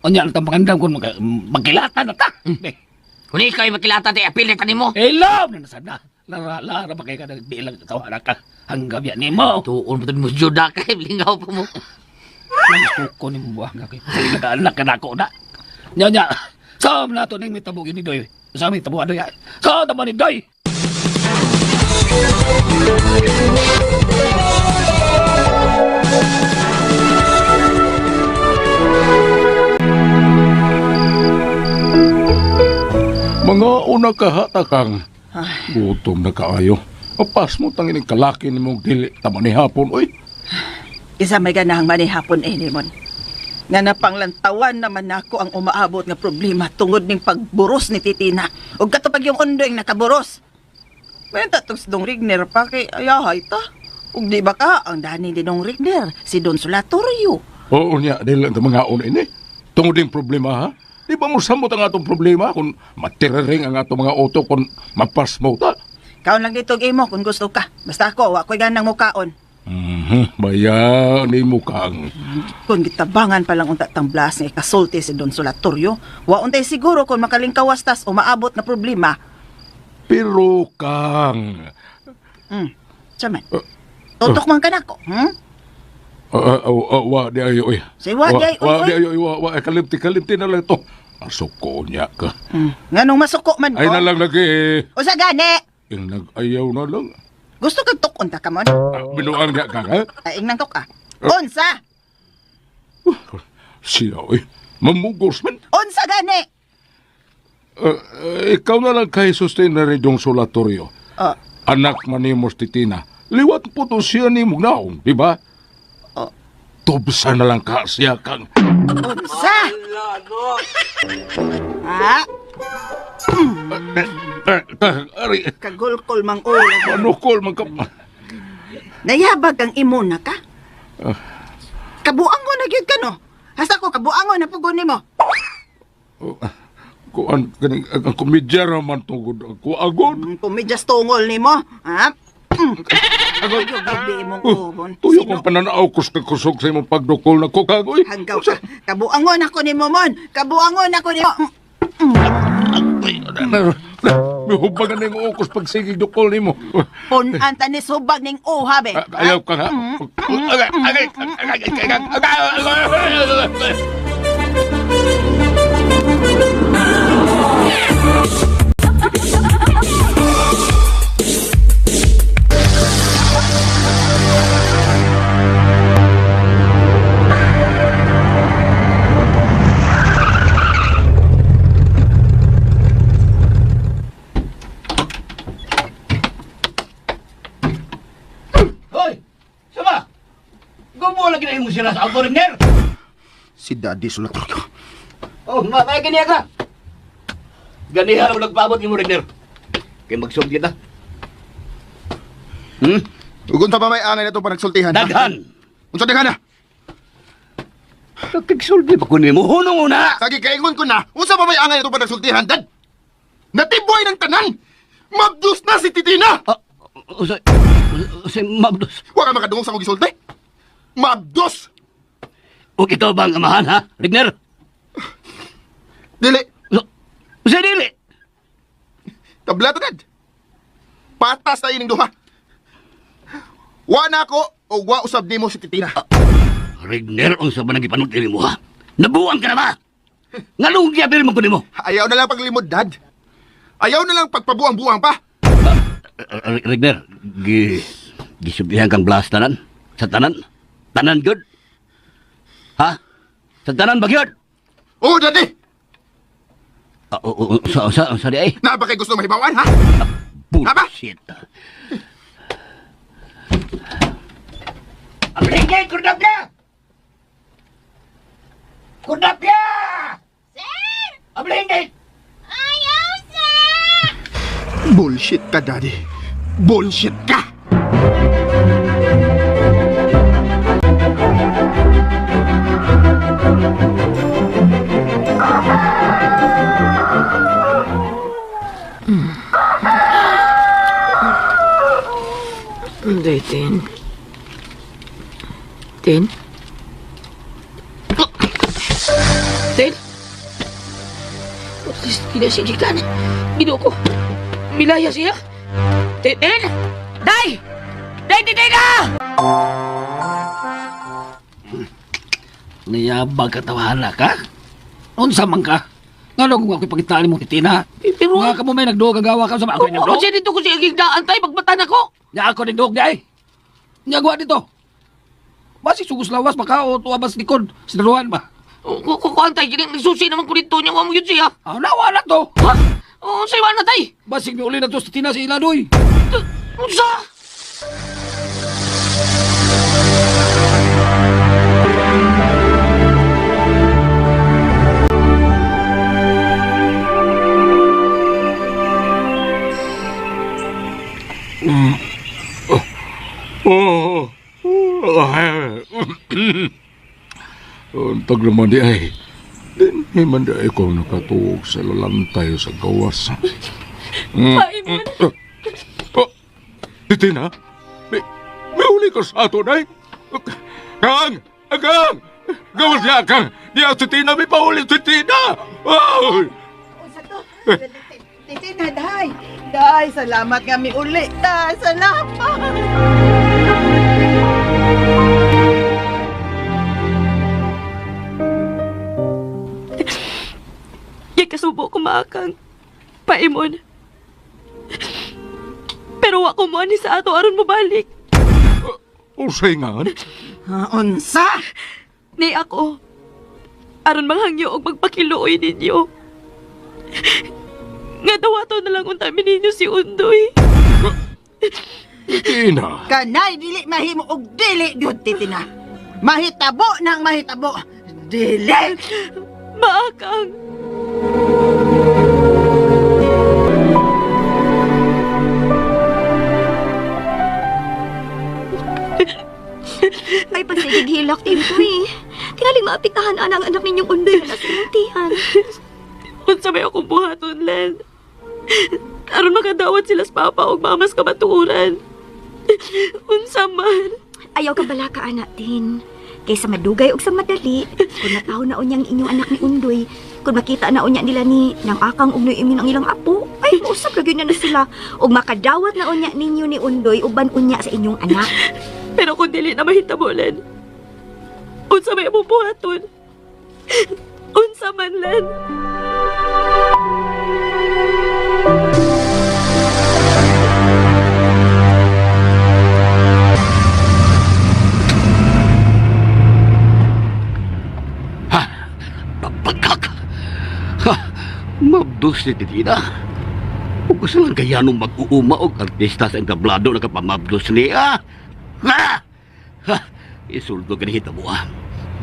O niya lang tamangandam kung magkilatan na ta. Kung ikaw yung makilata tayo, apil na tanin mo. Eh, love na nasad na. Lara ba kayo ka nagbilang tawa na ka? Hanggang yan ni mo. Tuon mo tayo mo juda ka, lingaw pa mo. Nangisuko ni mo buwang kayo. Kasi nag-anak ka na ako na. Nya. Saan na ito nang may tabugin ni Doy? Saan may tabuhan Doy? Saan naman ni Doy? Mga una kahatakang. Gutom na kaayo. Apas mo tangin kalaki ni mong dili tama ni hapon, oy. Isa may ganahang manihapon Nimon. Nga napanglantawan naman ako ang umaabot nga problema tungod ning pagburos ni Titina. Ug katupag yung Undoy nga nakaburos. Wenta tos dong Regner pa kay ayahay ta. Ug di ba ka ang dani ni dong Regner, si Don Solatorio. Oo niya, dili ang mga una ini. Tungod yung problema ha. Di ba mo samot ang atong problema kung matirering ang atong mga auto kung mapas mo ta? Kaon lang dito imo kung gusto ka. Basta ako, wa ko'y ganang mukaon. Bayan ni mo kang. Kung gitabangan pa lang unta tamblas nga ikasulti si Don Solatorio, wa untay siguro kung makalingkawas tas o maabot na problema. Pero kang. Saman. Tutok man ka na ko, Wa di ayo oy. Say wa di ayo, Wa di ayo, wa kalimti na lang to. Asuko niya ka. Nganong masuko man ko? Ay na lang lagi. Usa gani. Yung nag-ayaw na lang. Gusto kag tukon ta ka mon? Binuang niya ka ha? Aing nang tok ah. Unsa? Siya oy. Mamugos man. Unsa gani? Ikaw na lang kay sustain na rin yung solatoryo. Anak manimos titina. Liwat po to siya ni Mugnaon, di ba? Tubsa na lang ka siya kang... Unsa? Ha? Kagulkol mang ulo. Ano kol man ka... Nayabag ang imo na ka? Kabuang ko na gyud ka no? Hasta ko kabuang na pugon nimo. Kuan kaning ang komedya raman tungod ako agon. Kumedyas tungol nimo, ha? Agol yung gabi imong uhon. Tuyo kong pananaw kusog sa imong pagdukol na kukagoy. Hanggaw ka. Kabuangon ako ni mo, Mon. Kabuangon ako ni mo. May hubagan na yung ukos pag sige dukol ni mo. Punan ta ni subag ning uha, be. Ayaw ka nga. Lagi na yung sila sa auto, Rigner! Si Daddy Solatoryo. Oh, may ganiya ka! Ganiya na nagpaabot ni mo, Rigner. Kaya magsugid na. Ugunta pa may angay na ito pa nagsultihan. Daghan! Unsa daghan na? Nagkagsulti pa ko ni mo. Hunong una! Kagi kaingon ko na, unsa pa may angay na ito pa nagsultihan, Dad? Natiboy ng tanan! Mabdus na si Titina! Usay mabdus? Huwag ka makadungong sa kong gisulti. Mabdus! O ito ba ang amahan, ha, Rigner? Dili. Usay dili? Tablato, Dad. Patas na ining duha. Wa na ako o wa usab nimo si Titina. Rigner, unsa ba nang ipanugtili mo, ha? Nabuang ka na ba? Ngalong giyabil mo ko nimo? Ayaw na lang paglimod, Dad. Ayaw na lang pagpabuang-buang pa. Rigner, gisubihan kang blast tanan? Sa tanan? Tanan good? Ha? Sa tanan ba good? Oo, Daddy. Sa di ay? Na ba kay gusto mahibawan, ha? Bullshit. Abringay, kurdap niya! Kurdap niya! Sir! Abringay! Ayaw, sir! Bullshit ka, Daddy. Bullshit ka! Hindi, Tin. Tin? Tin? Tidak sigikan. Ginoo ko. Milaya siya. Tin? Day! Day, Titina! Niyabag katawahan ka? Unsa man ka? Ngano kung ako'y pagitaan mo, Titina? Pero... Nga ka mo may nagduog agawa ka sa mga ako'y nagduog? Kasi dito ko siya igdaan tayo, magbatan ako. Nga ako nagduog di ay. Nyagwa dito. Basi sugos lawas baka o tuwabas likod. Sinaruhan ba? Kukuantay, nagsusi naman ko dito niya, wala mo yun siya. Nawa na to. Ha? Oo, sa'yo na tay. Basig mi uli na to sa Titina sa iladoy. Unsa? Untag naman di ay. Di man di ay ko nakatuog sa lalantay sa gawas. Paimon. Titina? May uli ka sa ato, day? Kang! Kang! Gawas niya, Kang! Diya si Tina, may pauli si Tina! Oh! Titina, day. Day, salamat nga mi uli. Day, salamat. Yung kasubo ko maakang paimon. Pero wa ko mo ani sa ato aron mo balik. Usay nga? Unsa? Ni ako. Aron manghangyo og magpakiluoy ninyo. Nga dawato na lang unta ninyo si Undoy. Titina. Kanay dili mahimo og dili gyud titina. Mahitabo nang mahitabo. Dili. Maakang. Ay, pansigig hilak, Tintoy. Tinaling maapikahan ang anak ninyong Undoy na nasinuntihan. Unsa may akong buhaton, Len. Aron makadawat sila sa papa o mamas kamatuuran. Unsa man. Ayaw ka bala ka, anak, Tin. Kaysa madugay og sa madali, kung nataw na unyang inyong anak ni Undoy, kung makita na unya nila ni nang akang ugnoy imin ang ilang apo, ay mausap lagi na sila. Og makadawat na unya ninyo ni Undoy uban unya sa inyong anak. Pero kung dili na mahitabo, Len, unsa may among buhaton? Unsa man, Len. Mabdos ni Titina. Huwag ko silang kayanong mag-uuma o artista sa entablado na kapamabdos niya. Ha! Ha! Isuldo ka ni Hitabo ah.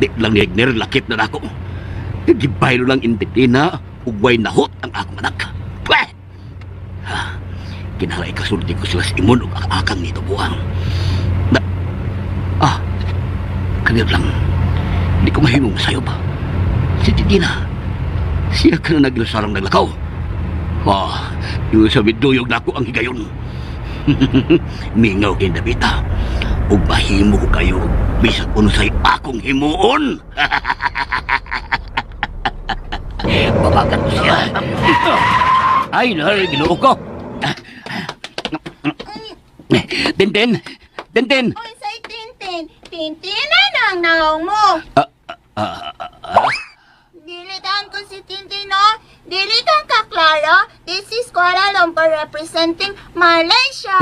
Di lang ni Egner lakip na ako. Nagibaylo lang in Titina ugway nahot ang akong anak. Pweh! Ha! Kinaray kasulti ko sila sa imon o akang nito buwang. Kanir lang. Hindi ko mahimong sayo ba? Si Titina. Siya ka na naglasarang naglakaw. Yung sabi duyog na ako ang higayon. Mingaw kayo Davita. Ug mahimo ko kayo bisag kuno say akong himuon. Babagan ko siya. Ay, nahal, ginoo ko. Tintin! Tintin! Oy, say Tintin. Tintin na nang naong mo. Dilitan ko si Tintin, no? Dilitan ka, Clara. This is Kuala Lumpur representing Malaysia.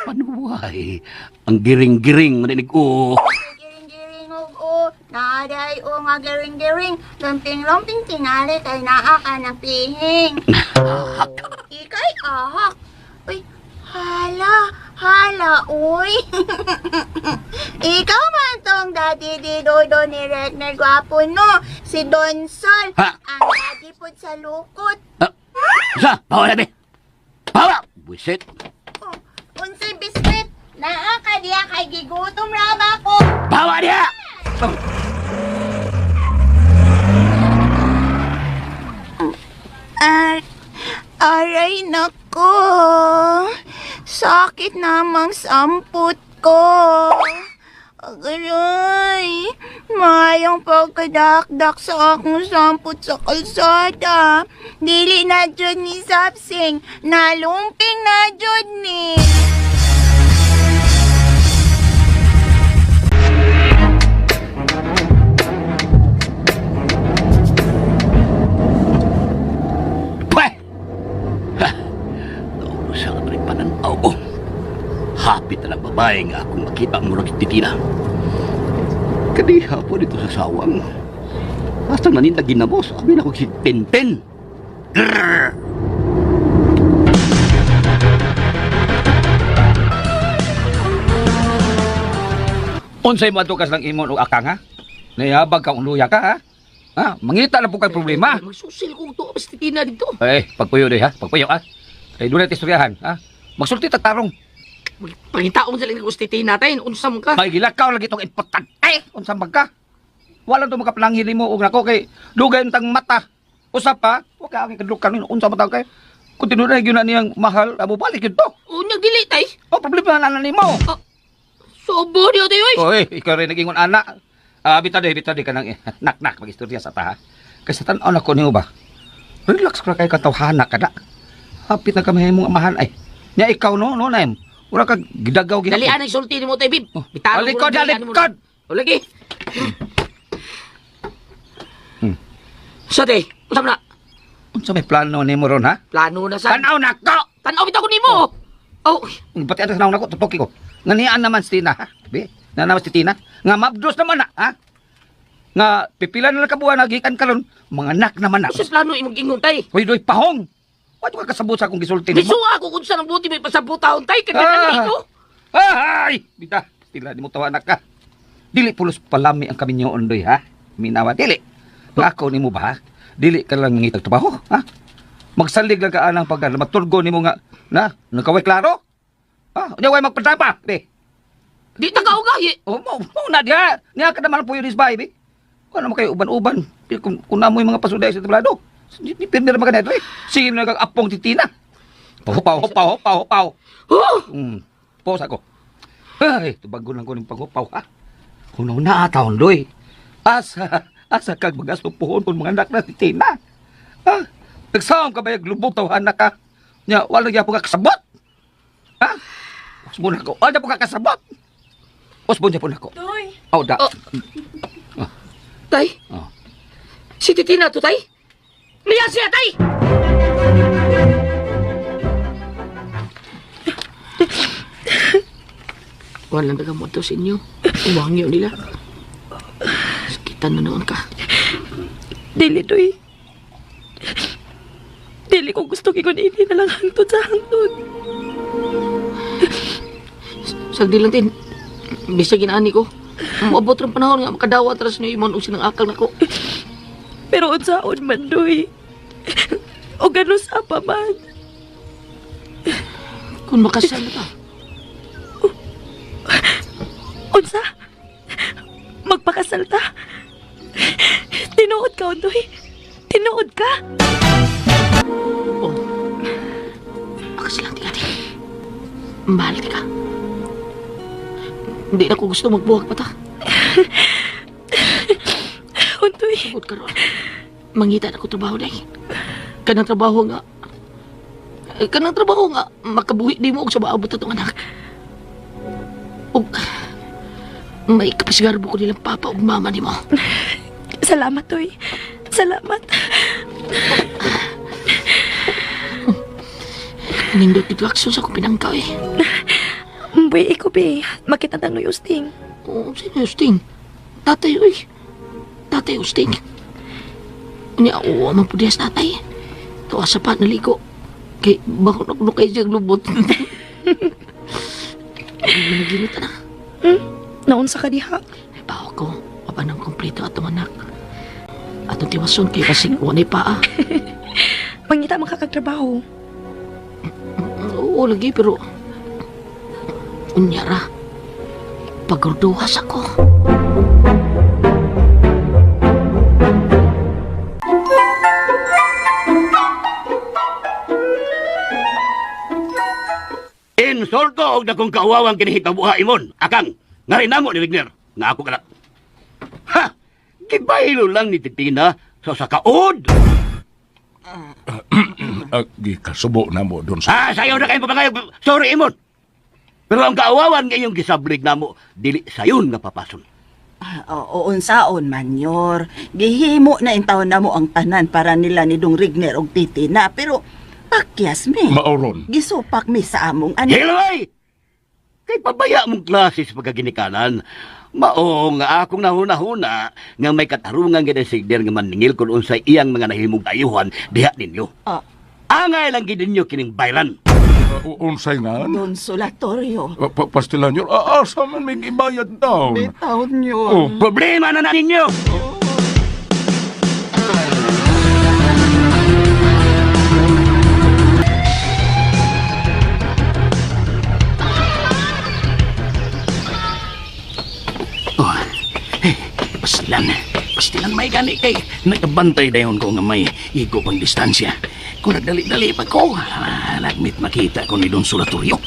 Panuway? Ang giring-giring maninig ko. Giring-giring o. Naday o nga giring-giring. Lumping-lumping tinali kay naa ka ng pihing. Ikay ahak. Uy, hala, uy. Ikaw man tong daddy di Dodo ni Regner Gwapo, no? Si Don Sol. Ang daddy po sa lukot. Bawa nabi! Bawa! Buisit! Unsay biskwit. Naa ka diya kay gigutom raba ko. Bawa diya! Aray nako. Sakit namang samput ko. Aray. Mayang pagkadakdak sa akong samput sa kalsada. Dili na dyan ni Sapsing. Nalumping na dyan ni. Hapit na babae nga akong makita ang murag Titina. Kadiha po dito sa sawang. Basta naninda ginamos, sabi na ko si Tintin. Grrr! Unsay matukas lang imon o akang ha? Nayabag ka luya ka ha? Ha? Mangita na po kay problema. Magsusil kong to, mas Titina dito. Eh, pagpuyo doy ha? Pagpuyo ha? Kay doon natin istoryahan ha? Magsulti tagtarong. Pangitaon sila ng Titina tayo, unsa mo ka? May gilakaw lagi itong importante. Unsa magka? Wala itong makapanangin mo og nako kay dugay tang mata. Usap pa, huwag ka aking kadlukan nun. Unsa mo kay kung tinunan yun na niyang mahal, abo balik yun to. Unyag dili tay. O, problema na nanin mo. Sobo niyo tayo eh. Oy, ikaw rin nag-ingon anak. Bitade ka nang nak-nak mag-istorya sa ta ha. Kasi tanaw na ko niyo ba? Relax ka kay katawhana ka na. Hapit na kami mong amahan ay. Nya ikaw no, naim. Ura ka gidagaw gihapon. Dalian ang sulti ni mo tayo, Bib. Bitalo Alikod, alikod! O, lagi. Sa te, unsa na? Unsa may plano ni mo ron, ha? Plano na sa... Tanaw na ko! Tanaw bitaw ko ni mo! Oh! Pati ang tanaw na ko, tutoki ko. Nganian naman si Tina, ha? Be, na naman si Tina. Nga mabdos naman na, ha? Nga pipila na lang kabuhan nagikan karon mga anak naman na. Sa plano imong ingon tay. Hoy doy pahong. Wa ka kasabot sa akong gisulti Biso ako kung saan ang buti may pasabot taon tay kaganda dito. Ay, bita, tila di mo tawa anak ka. Dili pulos palami ang kami niyo ondoy ha. Minawa dili. Ngako nimo ba? Ha? Dili ka lang ngitag trabaho, ha? Magsalig lang ka anang pagka maturgo nimo nga na nagkaway klaro. Ha? Unya way magpadapa, be. Di tagaugahi. Oh, mo na dia. Niya ka naman po yun isbay, be. Kung naman kayo uban-uban. Kung namo yung mga pasuday sa tablado. Di pirmi naman ka neto eh. Sige na kang apong titina. Hupaw. Pause ako. Ay, tubago lang ko ng paghupaw, ha? Kung na taon, doy. Asa kag magasto pohon kung mga anak na titina. Ha? Nagsawang ka ba yung lubog taw anak ka? Nya, wala niya po kakasabot. Ha? Os mo na ko. Wala po kakasabot. Os mo niya po na ko. Doy. Oh, da. Tay? Si Titina to, tay? Niya siya, tay! Walang nagamot to sa inyo. Uwang yun nila. Sakitan na noon ka. Dili, Doy. Dili ko gusto kikon ini na lang hangtod sa hangtod. Sagdi lang din. Bisa ginani ko. Maabot rin panahon nga makadawat ras niyo imon og sinang akal nako. Pero unsaon man, Doy. O gano sa pa man. Kung makasal na ta. Unsa? Magpakasal ta? Tinuod ka, Doy. Tinuod ka? Oh. Makasal lang tika, di. Mahal ka. Hindi na ko gusto magbuwag pa ta. Untoy. Sabot ka ron. Mangita na ko trabaho dahi. Kanang trabaho nga makabuhi di mo og sa maabot atong anak. Og may kapasigarbo ko nilang papa ug mama ni mo. Salamat, Toy. Salamat. Nindot dito akso sa akong pinangkaw eh. Boy, ikaw, be. Makita na no Usting. Oo, sino Usting? Tatay, uy. Tatay Usting. Unya, oo, man po diyas tatay. Tawa sa pa, naligo. Kay, bakit ako kay siyang lubot. Naginita na. Naunsa ka diha? Bawa ko, papanang kompleto atong anak. Atong tiwason kay kasing wanay paa. Mangita makakagtrabaho. Oo, lagi, pero unyara, pagurduhas ako. Insulto og dakong kaawawang kinihitabuha imon. Akang, nga rin namo ni Wigner. Nga ako kala. Ha! Kibaylo lang ni Titina sa kaod. Gikasubo na mo doon sa... Sayo na kayo papangayag. Sorry, imon. Pero ang kaawawan ngayong gisablig na mo, dili sayon nga papason. Oo, unsaon man, Yor. Gihimo na intawon na mo ang tanan para nila ni Dong Rigner og Titina. Pero, pakyas mi. Mauron. Gisupak mi sa among anak. Hiloy! Kay pabaya mong klase sa pagkaginikanan. Mao nga akong nahuna-huna nga may katarungan gid sigder nga maningil kung unsay iyang mga nahimong dayuhan diha ninyo. Angay lang gid ninyo kining bayran. Unsay nga? Don Solatorio. Pastilan yun. Asa man may ibayad daw. Bitaw nyo. Problema na ninyo. Pastilan may gani kay nagabantay dayon ko nga may igo pang distansya. Kung nagdali-dali pa ko, lagmit makita ko ni Don Solatorio.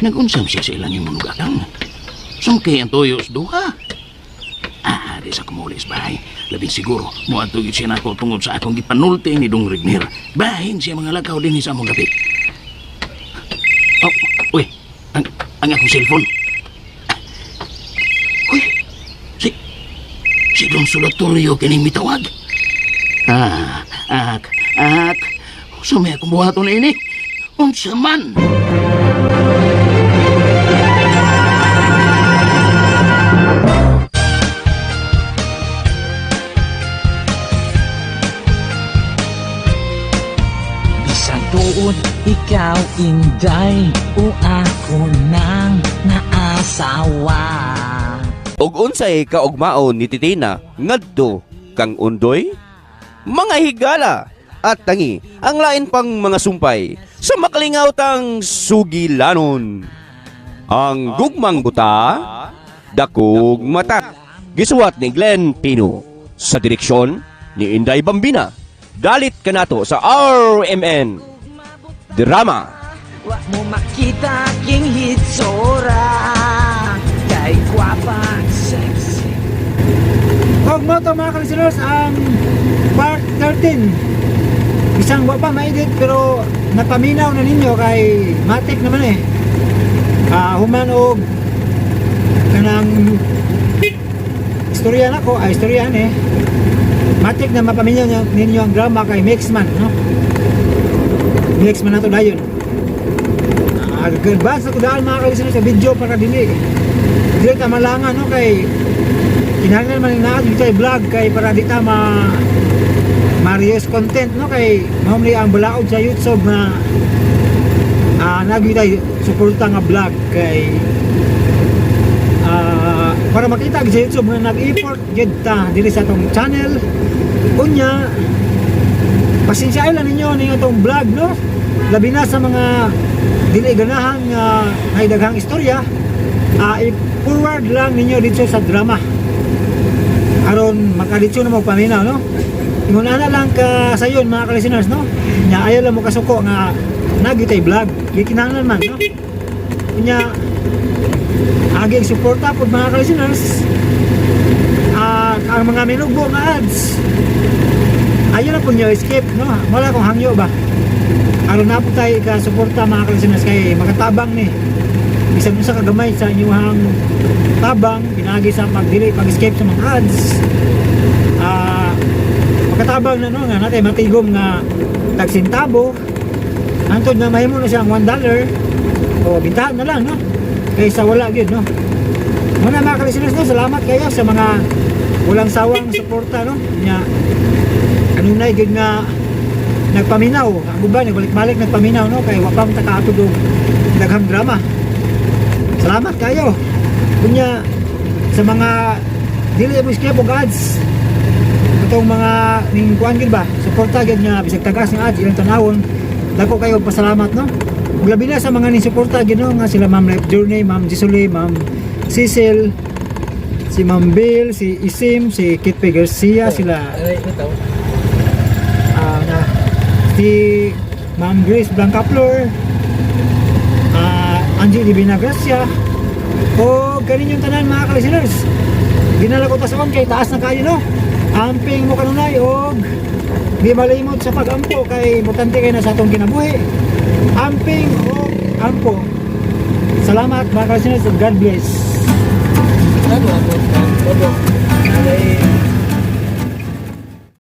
Nag-unsam siya sa ilang imunugakang. Sungkay ang toyo sa duha. Di sa kumulis bahay. Labing siguro, muatugid siya na ako tungod sa akong gipanulti ni Dong Rigner. Bahin siya mga lakaw din sa among gabi. Oh, uy, ang akong cellphone. Si Don Solatorio kining mitawag. Unsa may akong buhaton na ini? Unsa man? tuod ikaw inday o ako nang naasawa. Og unsay kaugmaon ni Titina ngadto kang Undoy? Mga higala at tangi ang lain pang mga sumpay sa makalingaw tang sugilanon. Ang gugmang buta, dakog mata. Gisuwat ni Glenn Pino sa direksyon ni Inday Bambina. Dalit kanato sa RMN Drama. Wa mo makita king hitsura kay gwapa sexy. Huwag mo ito mga ka-listeners, ang part 13. Isang wapa maedit pero napaminaw na ninyo kay matik naman eh. Human og kanang istorya na ko, istoryahan eh. Matik na mapaminaw ninyo ang drama kay Mixman, no? Mixman na to dayon. Advance na ko daan mga ka-listeners sa video para dili. Dili ta malangan, no? Kay kinahanglan man na dito ay vlog kay para di ta Marius content, no? Kay mahumli ang balaod sa YouTube na nagitay suporta nga vlog kay para makita sa YouTube nga nag-effort gid ta dili sa atong channel. Unya pasensya lang ninyo ning atong vlog, no? Labi na sa mga dili ganahan nga may daghang istorya. I-forward lang ninyo dito sa drama aron makaditso na magpaminaw, no? Ingon ana lang ka sayon mga ka-listeners, no? Nya ayaw lang mo kasuko nga nagitay vlog gikinahanglan man, no? Nya aging suporta pod mga ka-listeners. Ang mga minugbo nga ads ayaw na po nyo skip, no? Wala kong hangyo ba aron na po tayo ka suporta mga ka-listeners kay makatabang ni bisan mo sa kagamay sa inyong tabang pinagi sa pagdili pag-escape sa mga ads. Makatabang na, no, nga natin matigom nga tagsintabo antod na mahimo na siyang $1 o bintahan na lang, no? Kaysa wala yun, no? Muna mga ka-listeners, no, salamat kayo sa mga walang sawang suporta, no? Nya kanunay yun nga nagpaminaw ang uban, nagbalik-balik nagpaminaw, no? Kay wapang takaatod og daghang drama. Salamat kayo. Kunya sa mga dili mo skip og ads. Itong mga ning kuan gid ba? Suporta gid nga bisag tagas ng ads ilang tanawon. Dako kayo pasalamat, no? Ug labi na sa mga ning suporta gid, no, nga sila Ma'am Life Journey, Ma'am Jisuli, Ma'am Cecil, si Ma'am Bill, si Isim, si Kitpe Garcia, sila si Ma'am Grace Blancaflor, Angie Divina Gracia, o ganin yung tanan mga ka-listeners. Dinala ko tason kay taas na kayo, no? Amping mo kanunay og di malimot sa pag-ampo kay mutante kayo na sa atong kinabuhi. Amping o ampo. Salamat mga ka-listeners, God bless.